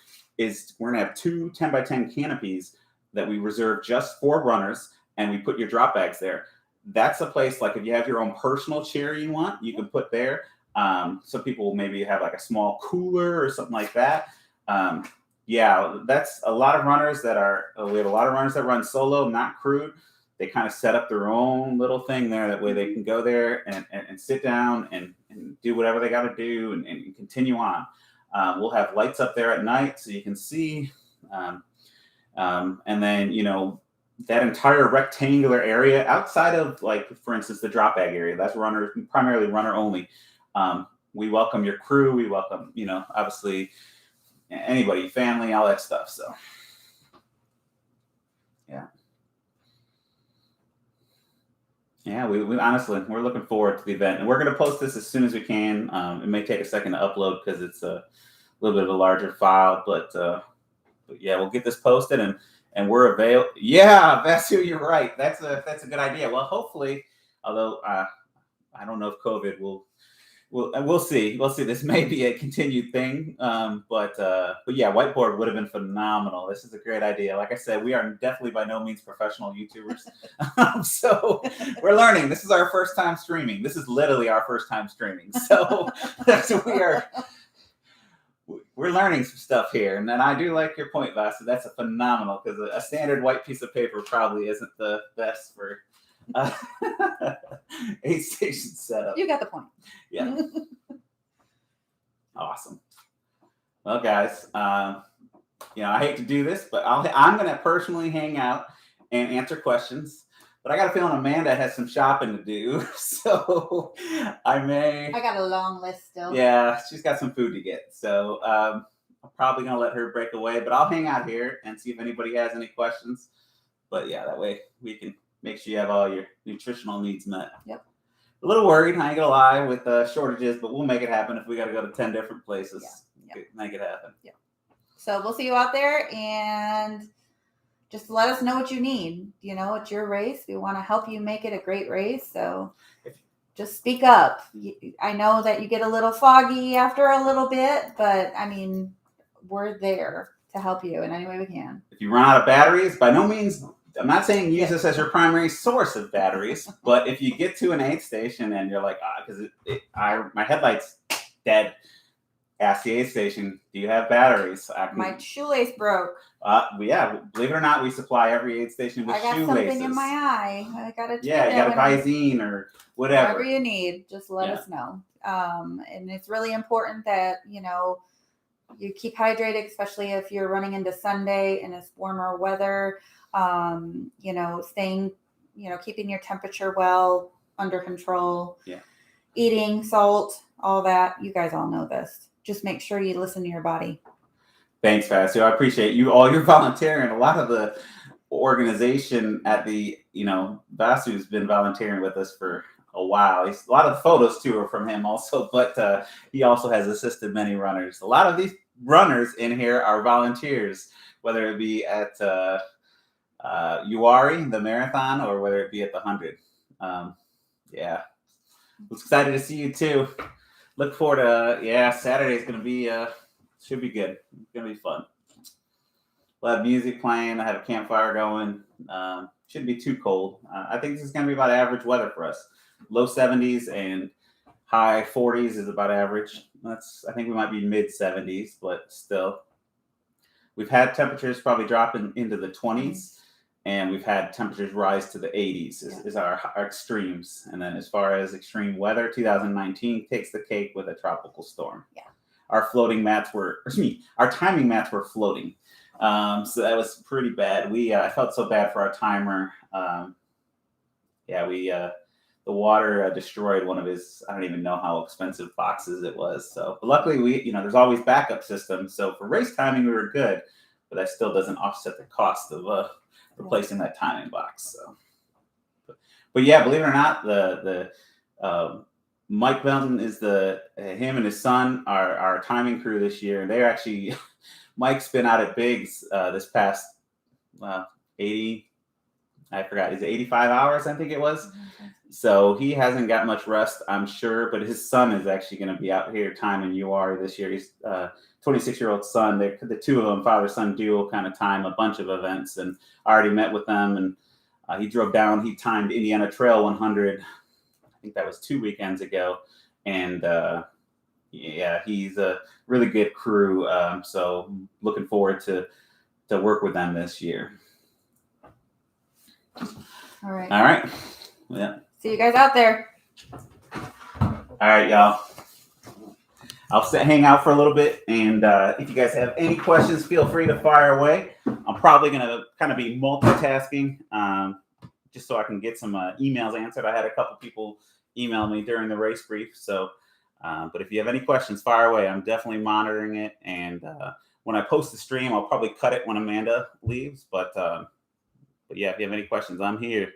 we're going to have 2 10x10 canopies that we reserve just for runners, and we put your drop bags there. That's a place, like if you have your own personal chair you want, you can put there. Some people maybe have like a small cooler or something like that. Yeah, that's a lot of runners we have a lot of runners that run solo, not crewed. They kind of set up their own little thing there. That way they can go there and sit down and do whatever they got to do and continue on. We'll have lights up there at night so you can see. And then, that entire rectangular area outside of, like, for instance, the drop bag area, that's primarily runner only. We welcome your crew. We welcome, obviously anybody, family, all that stuff. So, yeah. Yeah, we honestly, we're looking forward to the event, and we're going to post this as soon as we can. It may take a second to upload because it's a little bit of a larger file, but yeah, we'll get this posted and we're available. Yeah, Vasu, you're right. That's a good idea. Well, hopefully, although I don't know if COVID we'll see. We'll see. This may be a continued thing, but yeah, whiteboard would have been phenomenal. This is a great idea. Like I said, we are definitely by no means professional YouTubers, so we're learning. This is our first time streaming. This is literally our first time streaming. So we're learning some stuff here. And then I do like your point, Vasu. That's a phenomenal, because a standard white piece of paper probably isn't the best for aid station setup. You got the point. Yeah. Awesome. Well, guys, I hate to do this, but I'm going to personally hang out and answer questions. But I got a feeling Amanda has some shopping to do, so I got a long list still. Yeah, she's got some food to get, so I'm probably gonna let her break away. But I'll hang out here and see if anybody has any questions. But yeah, that way we can make sure you have all your nutritional needs met. Yep. A little worried, I ain't gonna lie, with shortages, but we'll make it happen. If we got to go to 10 different places, make it happen. Yeah. So we'll see you out there, and just let us know what you need. It's your race. We want to help you make it a great race. So just speak up. I know that you get a little foggy after a little bit, but I mean, we're there. to help you in any way we can. If you run out of batteries, by no means, I'm not saying use this as your primary source of batteries, but if you get to an aid station and you're like, because my headlight's dead, ask the aid station, do you have batteries? My shoelace broke. Yeah, believe it or not, we supply every aid station with shoelaces. I got something in my eye. I got to. Yeah, you got a Visine or whatever. Whatever you need, just let us know. And it's really important that you keep hydrated, especially if you're running into Sunday and it's warmer weather. Staying, keeping your temperature well under control. Yeah. Eating salt, all that. You guys all know this. Just make sure you listen to your body. Thanks, Vasu. I appreciate you all your volunteering. A lot of the organization at the, Vasu's been volunteering with us for a while. A lot of the photos too are from him also, but he also has assisted many runners. A lot of these runners in here are volunteers, whether it be at Uwharrie, the marathon, or whether it be at the 100. Yeah, was excited to see you too. Look forward to Saturday's gonna be should be good. It's gonna be fun. We'll have music playing. I have a campfire going. Shouldn't be too cold. I think this is gonna be about average weather for us. Low 70s and high 40s is about average. I think we might be mid 70s, but still. We've had temperatures probably dropping into the 20s, and we've had temperatures rise to the 80s is our extremes. And then as far as extreme weather, 2019 takes the cake with a tropical storm. Yeah. Our timing mats were floating. So that was pretty bad. I felt so bad for our timer. The water destroyed one of his, I don't even know how expensive boxes it was. So, but luckily there's always backup systems. So for race timing, we were good, but that still doesn't offset the cost of replacing that timing box. So, but yeah, believe it or not, the Mike Belton is him and his son are our timing crew this year. They're actually, Mike's been out at Biggs this past 80, I forgot, is it 85 hours? I think it was. Mm-hmm. So he hasn't got much rest, I'm sure, but his son is actually going to be out here timing Uwharrie this year. He's 26-year-old son. The two of them, father-son duo, kind of time a bunch of events, and I already met with them, and he drove down. He timed Indiana Trail 100. I think that was 2 weekends ago, and he's a really good crew. So looking forward to work with them this year. All right. Yeah. See you guys out there. All right, y'all. I'll hang out for a little bit, and if you guys have any questions, feel free to fire away. I'm probably going to kind of be multitasking just so I can get some emails answered. I had a couple people email me during the race brief. So, but if you have any questions, fire away. I'm definitely monitoring it, and when I post the stream, I'll probably cut it when Amanda leaves. But yeah, if you have any questions, I'm here.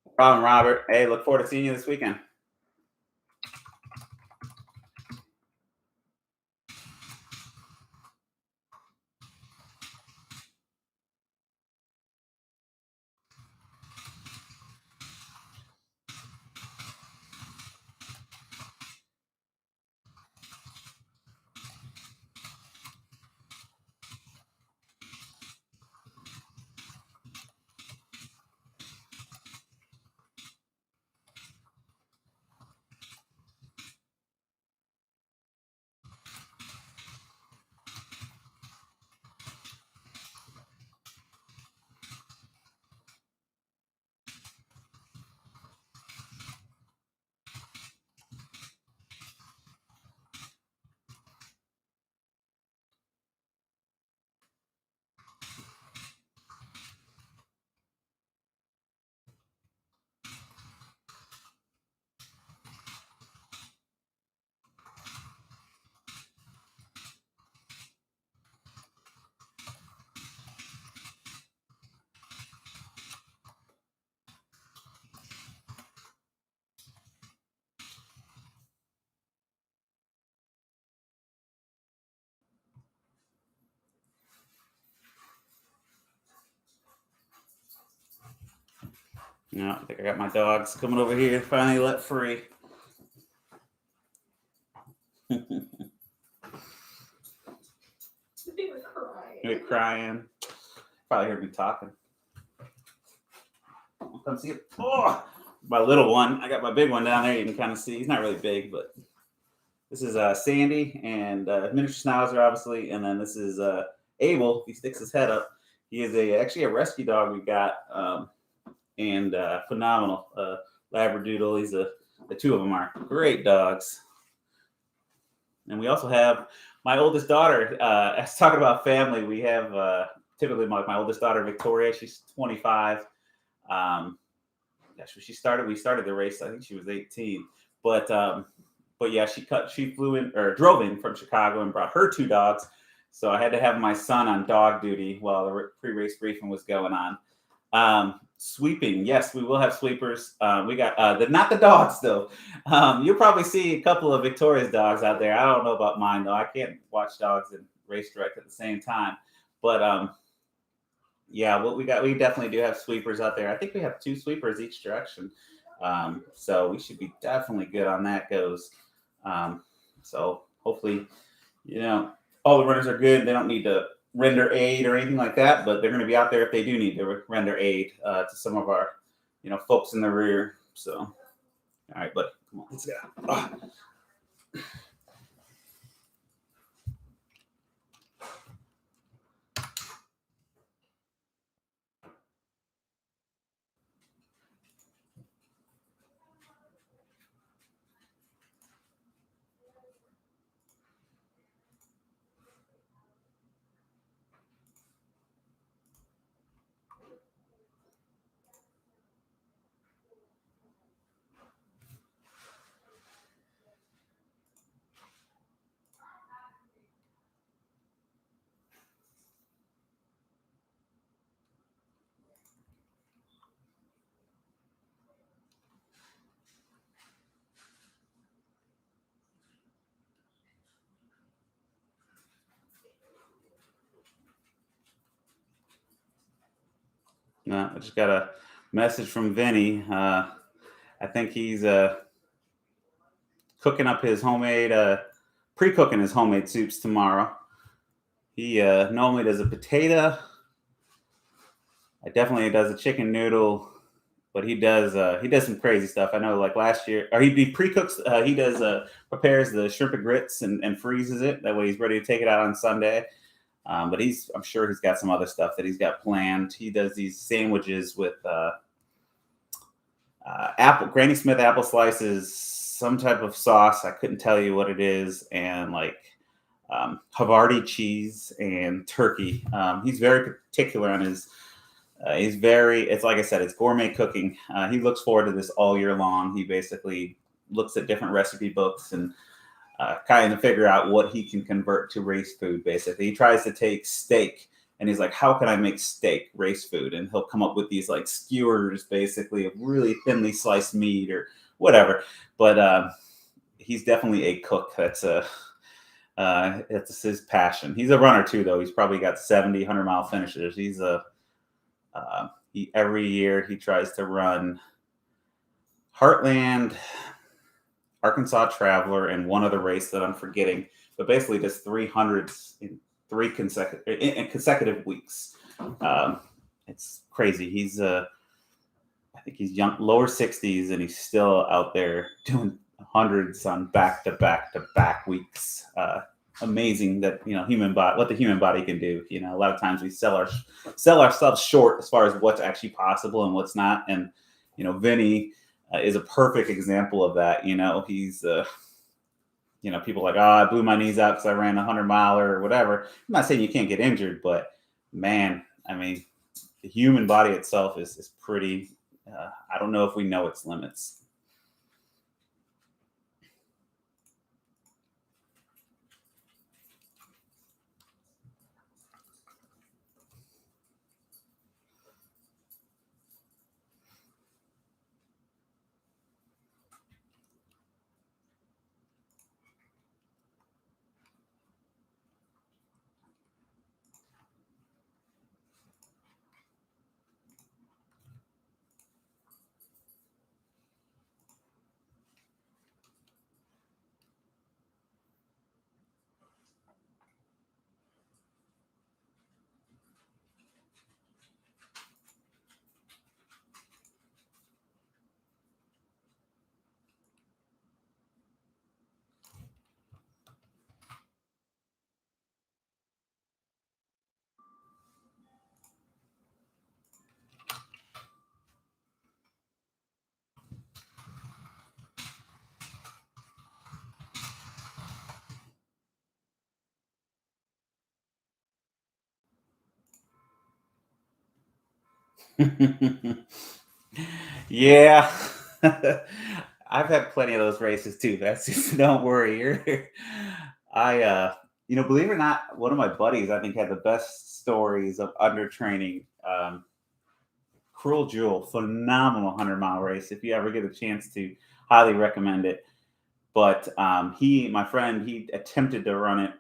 No problem, Robert. Hey, look forward to seeing you this weekend. No, I think I got my dogs coming over here finally let free. They were crying. They're crying. Probably heard me talking. Come see it. Oh, my little one. I got my big one down there. You can kind of see. He's not really big, but this is Sandy and miniature schnauzer, obviously, and then this is Abel. He sticks his head up. He is actually a rescue dog we got, and phenomenal Labradoodle. The two of them are great dogs. And we also have my oldest daughter. I was talking about family. We have typically my oldest daughter, Victoria. She's 25. Gosh, we started the race. I think she was 18. But yeah, she flew in or drove in from Chicago and brought her two dogs. So I had to have my son on dog duty while the pre-race briefing was going on. Sweeping, yes, we will have sweepers. We got not the dogs though. You'll probably see a couple of Victoria's dogs out there. I don't know about mine though. I can't watch dogs and race direct at the same time. But yeah, what we definitely do have sweepers out there. I think we have 2 sweepers each direction. So we should be definitely good on that goes. So hopefully, all the runners are good. They don't need to render aid or anything like that, but they're going to be out there if they do need to render aid to some of our, folks in the rear. So, all right, but come on, let's go. No, I just got a message from Vinny. I think he's cooking up his homemade, pre-cooking his homemade soups tomorrow. He normally does a potato. I definitely does a chicken noodle, but he does some crazy stuff. I know, like last year, or he pre-cooks. He does prepares the shrimp and grits and freezes it. That way, he's ready to take it out on Sunday. But I'm sure he's got some other stuff that he's got planned. He does these sandwiches with Granny Smith apple slices, some type of sauce. I couldn't tell you what it is, and like Uwharrie cheese and turkey. He's very particular on his. It's like I said, it's gourmet cooking. He looks forward to this all year long. He basically looks at different recipe books and kind of figure out what he can convert to race food. Basically, he tries to take steak and he's like, how can I make steak race food? And he'll come up with these like skewers, basically, of really thinly sliced meat or whatever. But he's definitely a cook. That's his passion. He's a runner too, though. He's probably got 70, 100-mile finishers. He's every year he tries to run Heartland, Arkansas Traveler, and one other race that I'm forgetting, but basically just 300s in consecutive weeks. It's crazy. He's I think he's young, lower 60s, and he's still out there doing hundreds on back-to-back weeks. Amazing that what the human body can do. A lot of times we sell ourselves short as far as what's actually possible and what's not. And Vinny is a perfect example of that. He's people are like, I blew my knees out because I ran a 100-miler or whatever. I'm not saying you can't get injured, but man, I mean, the human body itself is pretty. I don't know if we know its limits. Yeah. I've had plenty of those races too. That's just don't worry. I believe it or not, one of my buddies I think had the best stories of undertraining. Cruel Jewel, phenomenal 100-mile race. If you ever get a chance to, highly recommend it. But my friend, he attempted to run it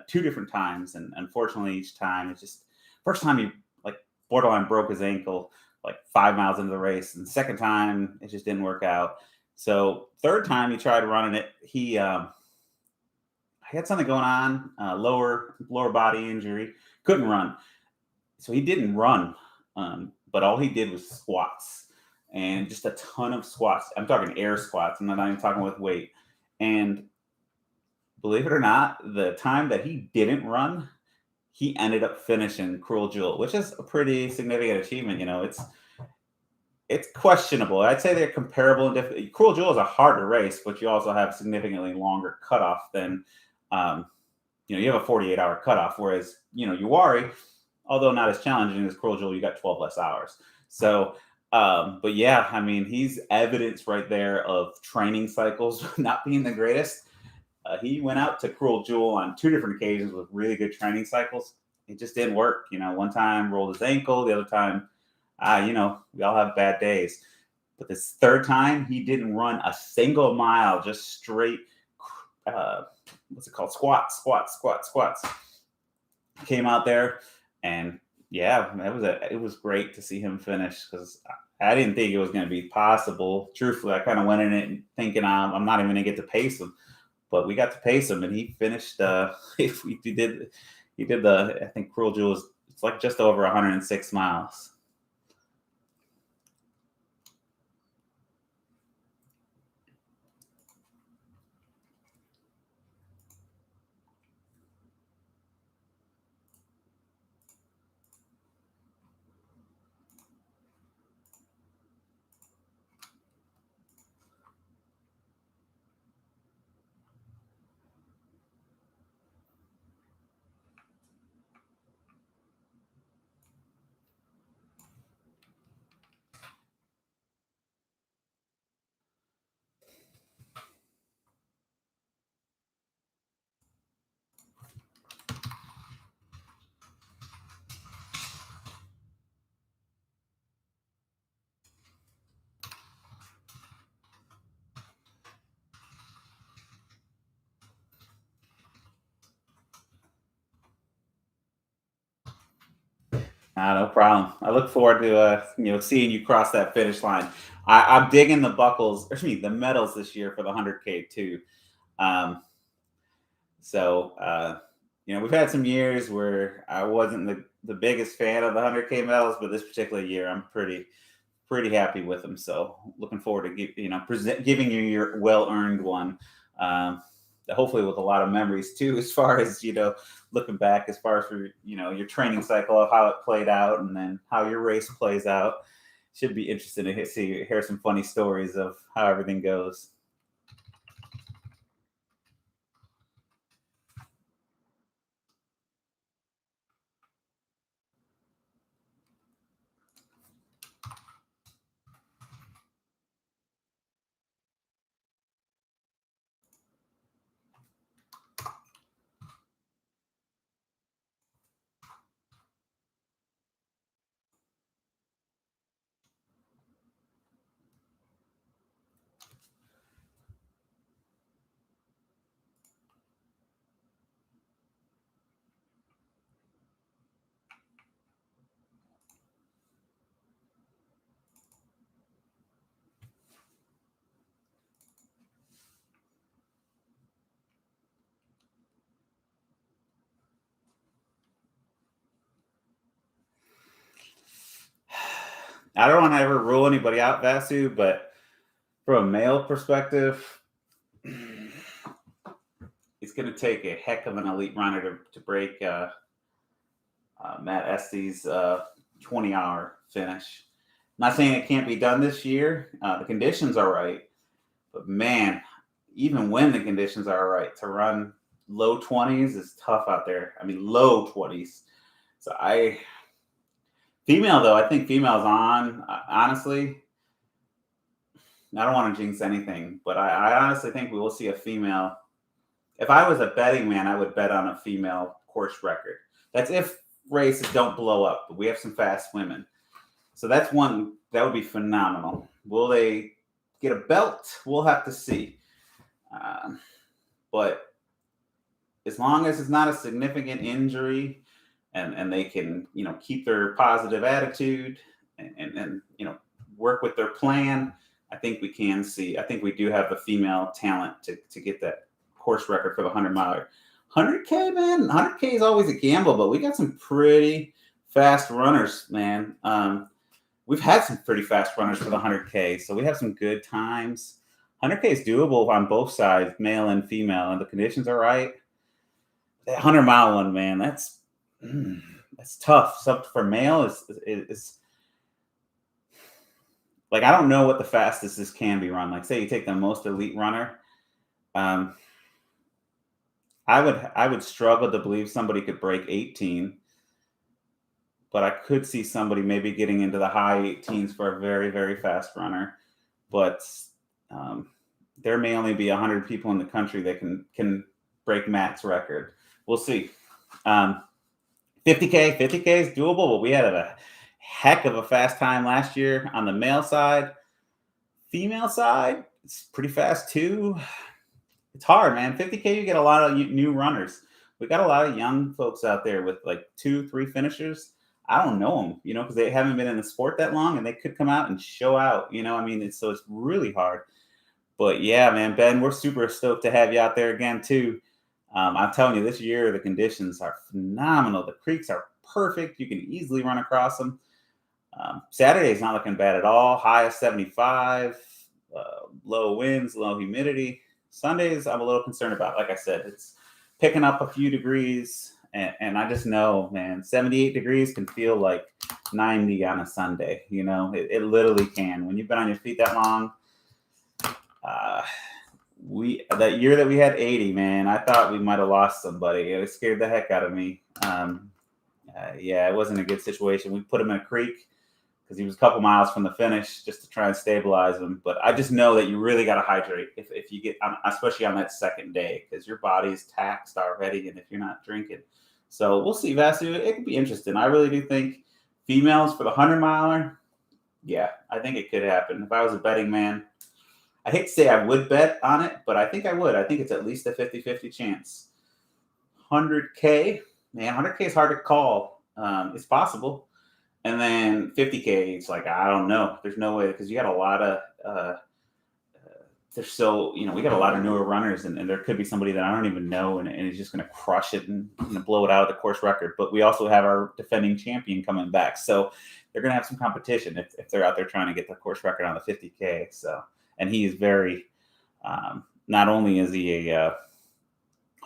two different times, and unfortunately, each time it's just first time he like borderline broke his ankle like 5 miles into the race, and the second time it just didn't work out. So third time he tried running it, he had something going on, lower body injury, couldn't run, so he didn't run. But all he did was squats and just a ton of squats. I'm talking air squats. I'm not even talking with weight. And believe it or not, the time that he didn't run, he ended up finishing Cruel Jewel, which is a pretty significant achievement. It's questionable. I'd say they're comparable. Cruel Jewel is a harder race, but you also have significantly longer cutoff than, you have a 48-hour cutoff, whereas Uwharrie, although not as challenging as Cruel Jewel, you got 12 less hours. So, but yeah, I mean, he's evidence right there of training cycles not being the greatest. He went out to Cruel Jewel on two different occasions with really good training cycles. It just didn't work. One time rolled his ankle, the other time, we all have bad days. But this third time, he didn't run a single mile, just straight, what's it called? Squats. Came out there, and yeah, it was great to see him finish because I didn't think it was going to be possible. Truthfully, I kind of went in it thinking I'm not even going to get to pace him, but we got to pace him, and he finished. He did I think Cruel Jewel it's like just over 106 miles. No problem. I look forward to seeing you cross that finish line. I'm digging the buckles, the medals this year for the 100K too. Um, we've had some years where I wasn't the biggest fan of the 100K medals, but this particular year I'm pretty happy with them. So looking forward to giving you your well earned one. Hopefully with a lot of memories too, as far as looking back, as far as for your training cycle of how it played out, and then how your race plays out. Should be interesting to hear some funny stories of how everything goes. I don't want to ever rule anybody out, Vasu, but from a male perspective, it's going to take a heck of an elite runner to break Matt Estes' 20-hour finish. Not saying it can't be done this year. The conditions are right, but man, even when the conditions are right, to run low 20s is tough out there. I mean, low 20s. So I Female though, I think female's on. Honestly, I don't want to jinx anything, but I honestly think we will see a female. If I was a betting man, I would bet on a female course record. That's if races don't blow up. But we have some fast women, so that's one that would be phenomenal. Will they get a belt? We'll have to see. But as long as it's not a significant injury, and they can keep their positive attitude and work with their plan, I think we can see. I think we do have the female talent to get that course record for the 100-miler. 100K, man. 100K is always a gamble, but we got some pretty fast runners, man. We've had some pretty fast runners for the 100K, so we have some good times. 100K is doable on both sides, male and female, and the conditions are right. That 100-mile one, man, that's tough. So for male, is like, I don't know what the fastest this can be run. Like, say you take the most elite runner, I would struggle to believe somebody could break 18, but I could see somebody maybe getting into the high 18s for a very, very fast runner. But there may only be 100 people in the country that can break Matt's record. We'll see. 50K is doable, but we had a heck of a fast time last year on the male side. Female side, it's pretty fast too. It's hard, man. 50K, you get a lot of new runners. We got a lot of young folks out there with like 2-3 finishers. I don't know them, because they haven't been in the sport that long, and they could come out and show out. So it's really hard. But yeah, man, Ben, we're super stoked to have you out there again too. I'm telling you, this year the conditions are phenomenal. The creeks are perfect. You can easily run across them. Saturday is not looking bad at all. High of 75, low winds, low humidity. Sundays I'm a little concerned about. Like I said, it's picking up a few degrees, and I just know, man, 78 degrees can feel like 90 on a Sunday. It literally can. When you've been on your feet that long. That year that we had 80, man, I thought we might have lost somebody. It scared the heck out of me. Yeah, it wasn't a good situation. We put him in a creek because he was a couple miles from the finish just to try and stabilize him. But I just know that you really got to hydrate if you get on, especially on that second day, because your body's taxed already, and if you're not drinking. So we'll see, Vasu. It could be interesting. I really do think females for the 100-miler, yeah, I think it could happen. If I was a betting man, I hate to say I would bet on it, but I think I would. I think it's at least a 50-50 chance. 100K, man, 100K is hard to call. It's possible. And then 50K, it's like, I don't know. There's no way, because you got a lot of, we got a lot of newer runners, and there could be somebody that I don't even know, and is just going to crush it and blow it out of the course record. But we also have our defending champion coming back. So they're going to have some competition if they're out there trying to get the course record on the 50K. So. And he is very, not only is he a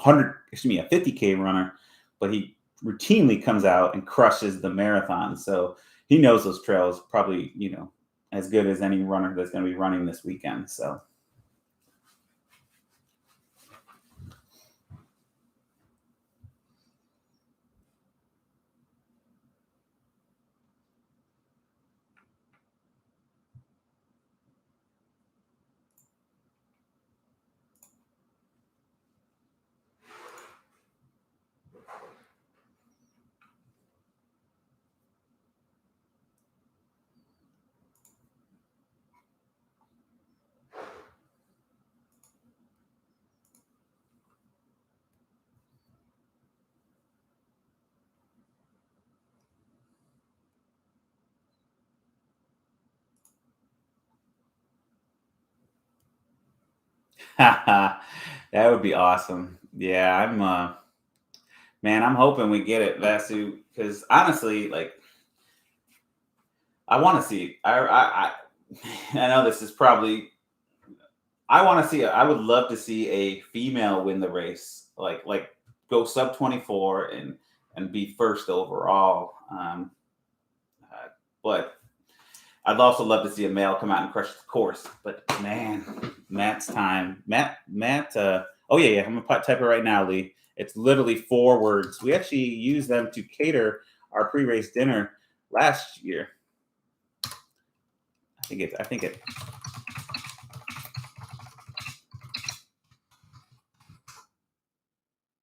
50K runner, but he routinely comes out and crushes the marathon. So he knows those trails probably, as good as any runner that's going to be running this weekend. So. That would be awesome. Yeah, I'm hoping we get it, Vasu, because honestly, like, I want to see. I know this is probably. I want to see. I would love to see a female win the race, like go sub 24 and be first overall. But I'd also love to see a male come out and crush the course. But man, Matt's time. Matt. Oh yeah. I'm gonna type it right now, Lee. It's literally 4 words. We actually use them to cater our pre-race dinner last year. I think it.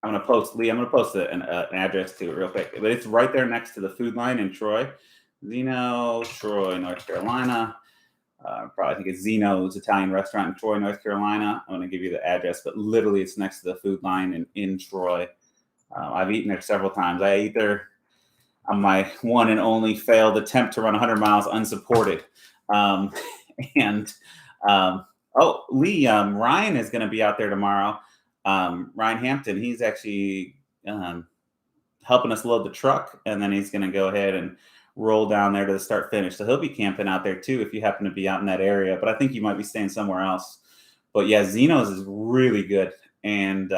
I'm gonna post Lee. I'm gonna post an address to it real quick, but it's right there next to the Food Line in Troy, Zeno, Troy, North Carolina. Probably think it's Zeno's Italian restaurant in Troy, North Carolina. I'm gonna give you the address, but literally it's next to the Food Line in Troy. I've eaten there several times. I ate there on my one and only failed attempt to run 100 miles unsupported. Um, and oh, Lee, Ryan is going to be out there tomorrow. Ryan Hampton, he's actually helping us load the truck, and then he's going to go ahead and roll down there to the start finish. So he'll be camping out there too if you happen to be out in that area. But I think you might be staying somewhere else. But yeah, Zeno's is really good, and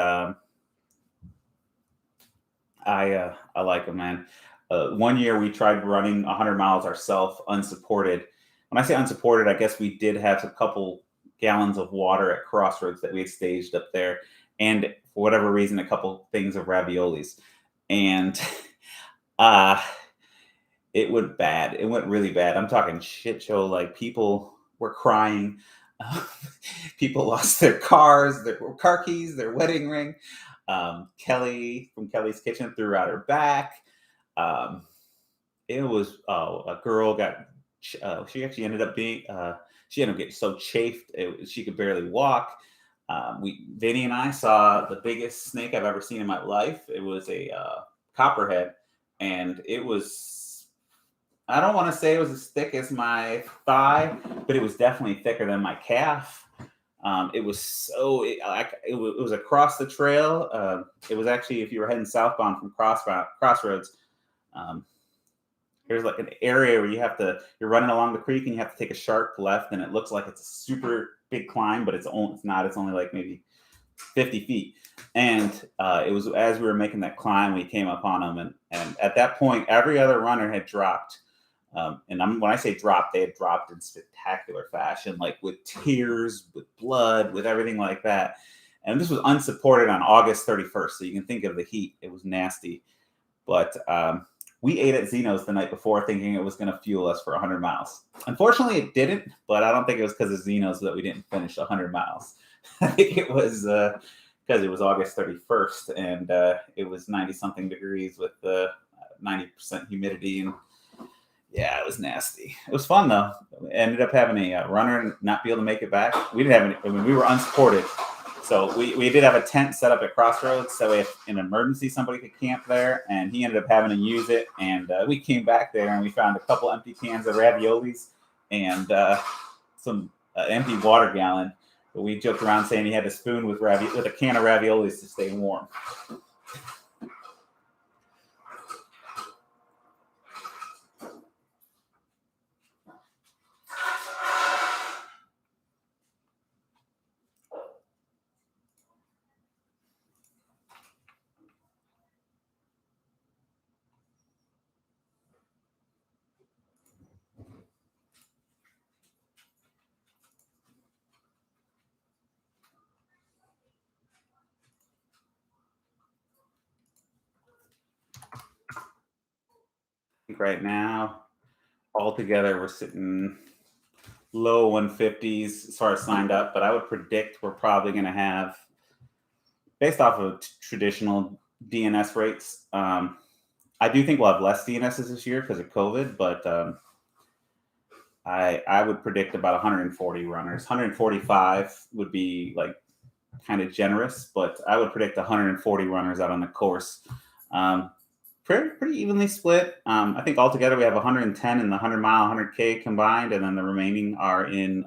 I like them, man. One year we tried running 100 miles ourselves unsupported. When I say unsupported, I guess we did have a couple gallons of water at Crossroads that we had staged up there, and for whatever reason, a couple things of raviolis, and uh, it went bad. It went really bad. I'm talking shit show. Like people were crying. People lost their cars, their car keys, their wedding ring. Kelly from Kelly's Kitchen threw out her back. It was a girl got she actually ended up being she ended up getting so chafed she could barely walk. Vinny and I saw the biggest snake I've ever seen in my life. It was a copperhead, and it was, I don't want to say it was as thick as my thigh, but it was definitely thicker than my calf. It was so it was across the trail. It was actually, if you were heading southbound from Crossroads, there's like an area where you're running along the creek and you have to take a sharp left, and it looks like it's a super big climb, but it's not. It's only like maybe 50 feet. And it was as we were making that climb, we came up on them, and at that point, every other runner had dropped. When I say dropped, they had dropped in spectacular fashion, like with tears, with blood, with everything like that. And this was unsupported on August 31st, so you can think of the heat. It was nasty. But we ate at Zeno's the night before thinking it was going to fuel us for 100 miles. Unfortunately, it didn't, but I don't think it was because of Zeno's that we didn't finish 100 miles. I think it was because it was August 31st, and it was 90-something degrees with 90% humidity, and yeah, it was nasty. It was fun though. Ended up having a runner not be able to make it back. We didn't have any. I mean, we were unsupported, so we did have a tent set up at Crossroads, so if in an emergency somebody could camp there. And he ended up having to use it. And we came back there and we found a couple empty cans of raviolis and some empty water gallon. But we joked around saying he had a spoon with a can of raviolis to stay warm. Right now, altogether, we're sitting low 150s as far as signed up, but I would predict we're probably going to have, based off of traditional DNS rates, I do think we'll have less DNSs this year because of COVID, but I would predict about 140 runners. 145 would be like kind of generous, but I would predict 140 runners out on the course. Pretty evenly split. I think altogether we have 110 in the 100-mile, 100K combined, and then the remaining are in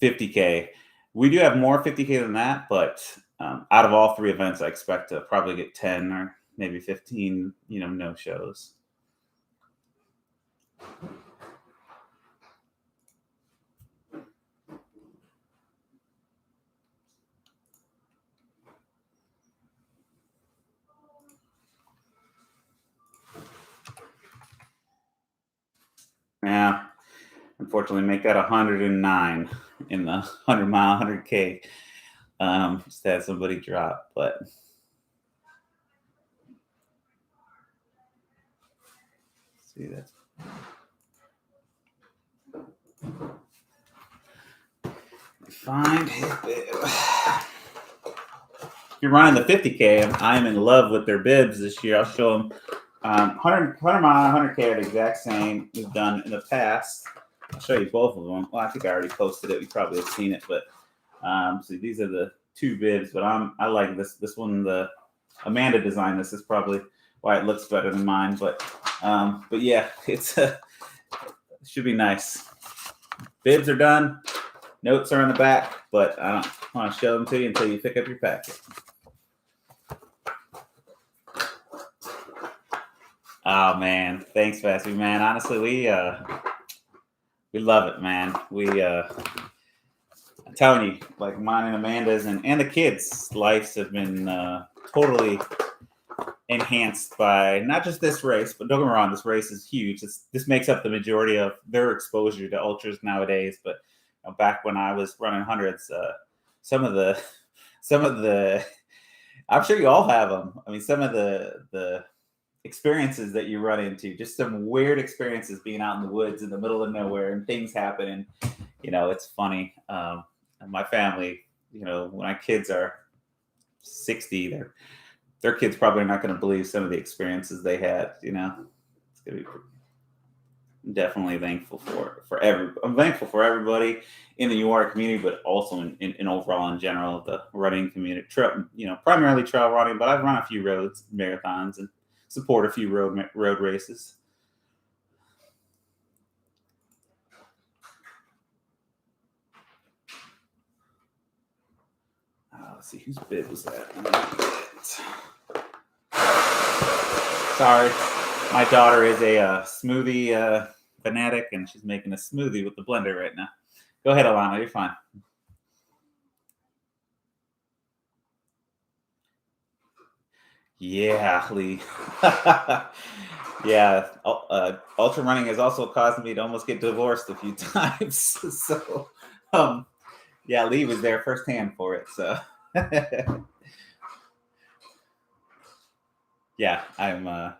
50K. We do have more 50K than that, but out of all three events, I expect to probably get 10 or maybe 15, no shows. Yeah, unfortunately, make that 109 in the 100-mile, 100K. Just had somebody drop, but See that? Find his bib. If you're running the 50K, I am in love with their bibs this year. I'll show them 100 mile, 100K are the exact same we've done in the past. I'll show you both of them. Well, I think I already posted it. You probably have seen it, but so these are the two bibs. But I like this one. The Amanda designed this. Is probably why it looks better than mine. But yeah, it should be nice. Bibs are done. Notes are in the back, but I don't want to show them to you until you pick up your packet. Oh man, thanks, Vassy, man. Honestly, we love it, man. I'm telling you, like mine and Amanda's and the kids' lives have been totally enhanced by not just this race, but don't get me wrong, this race is huge. This makes up the majority of their exposure to ultras nowadays. But back when I was running hundreds, some of the, I'm sure you all have them. I mean, some of the experiences that you run into, just some weird experiences being out in the woods in the middle of nowhere and things happen. And, it's funny. My family, when my kids are 60, their kids probably are not going to believe some of the experiences they had, It's going to be definitely thankful I'm thankful for everybody in the Uwharrie community, but also in overall in general the running community. Primarily trail running, but I've run a few roads, marathons, and support a few road races. Let's see whose bib was that. Sorry, my daughter is a smoothie fanatic, and she's making a smoothie with the blender right now. Go ahead, Alana. You're fine. Yeah, Lee. Yeah, ultra running has also caused me to almost get divorced a few times. So, yeah, Lee was there firsthand for it. So, yeah, I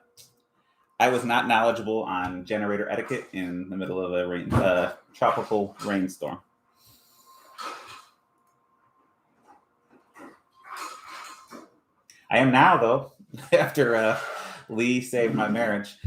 was not knowledgeable on generator etiquette in the middle of a tropical rainstorm. I am now, though, after Lee saved my marriage.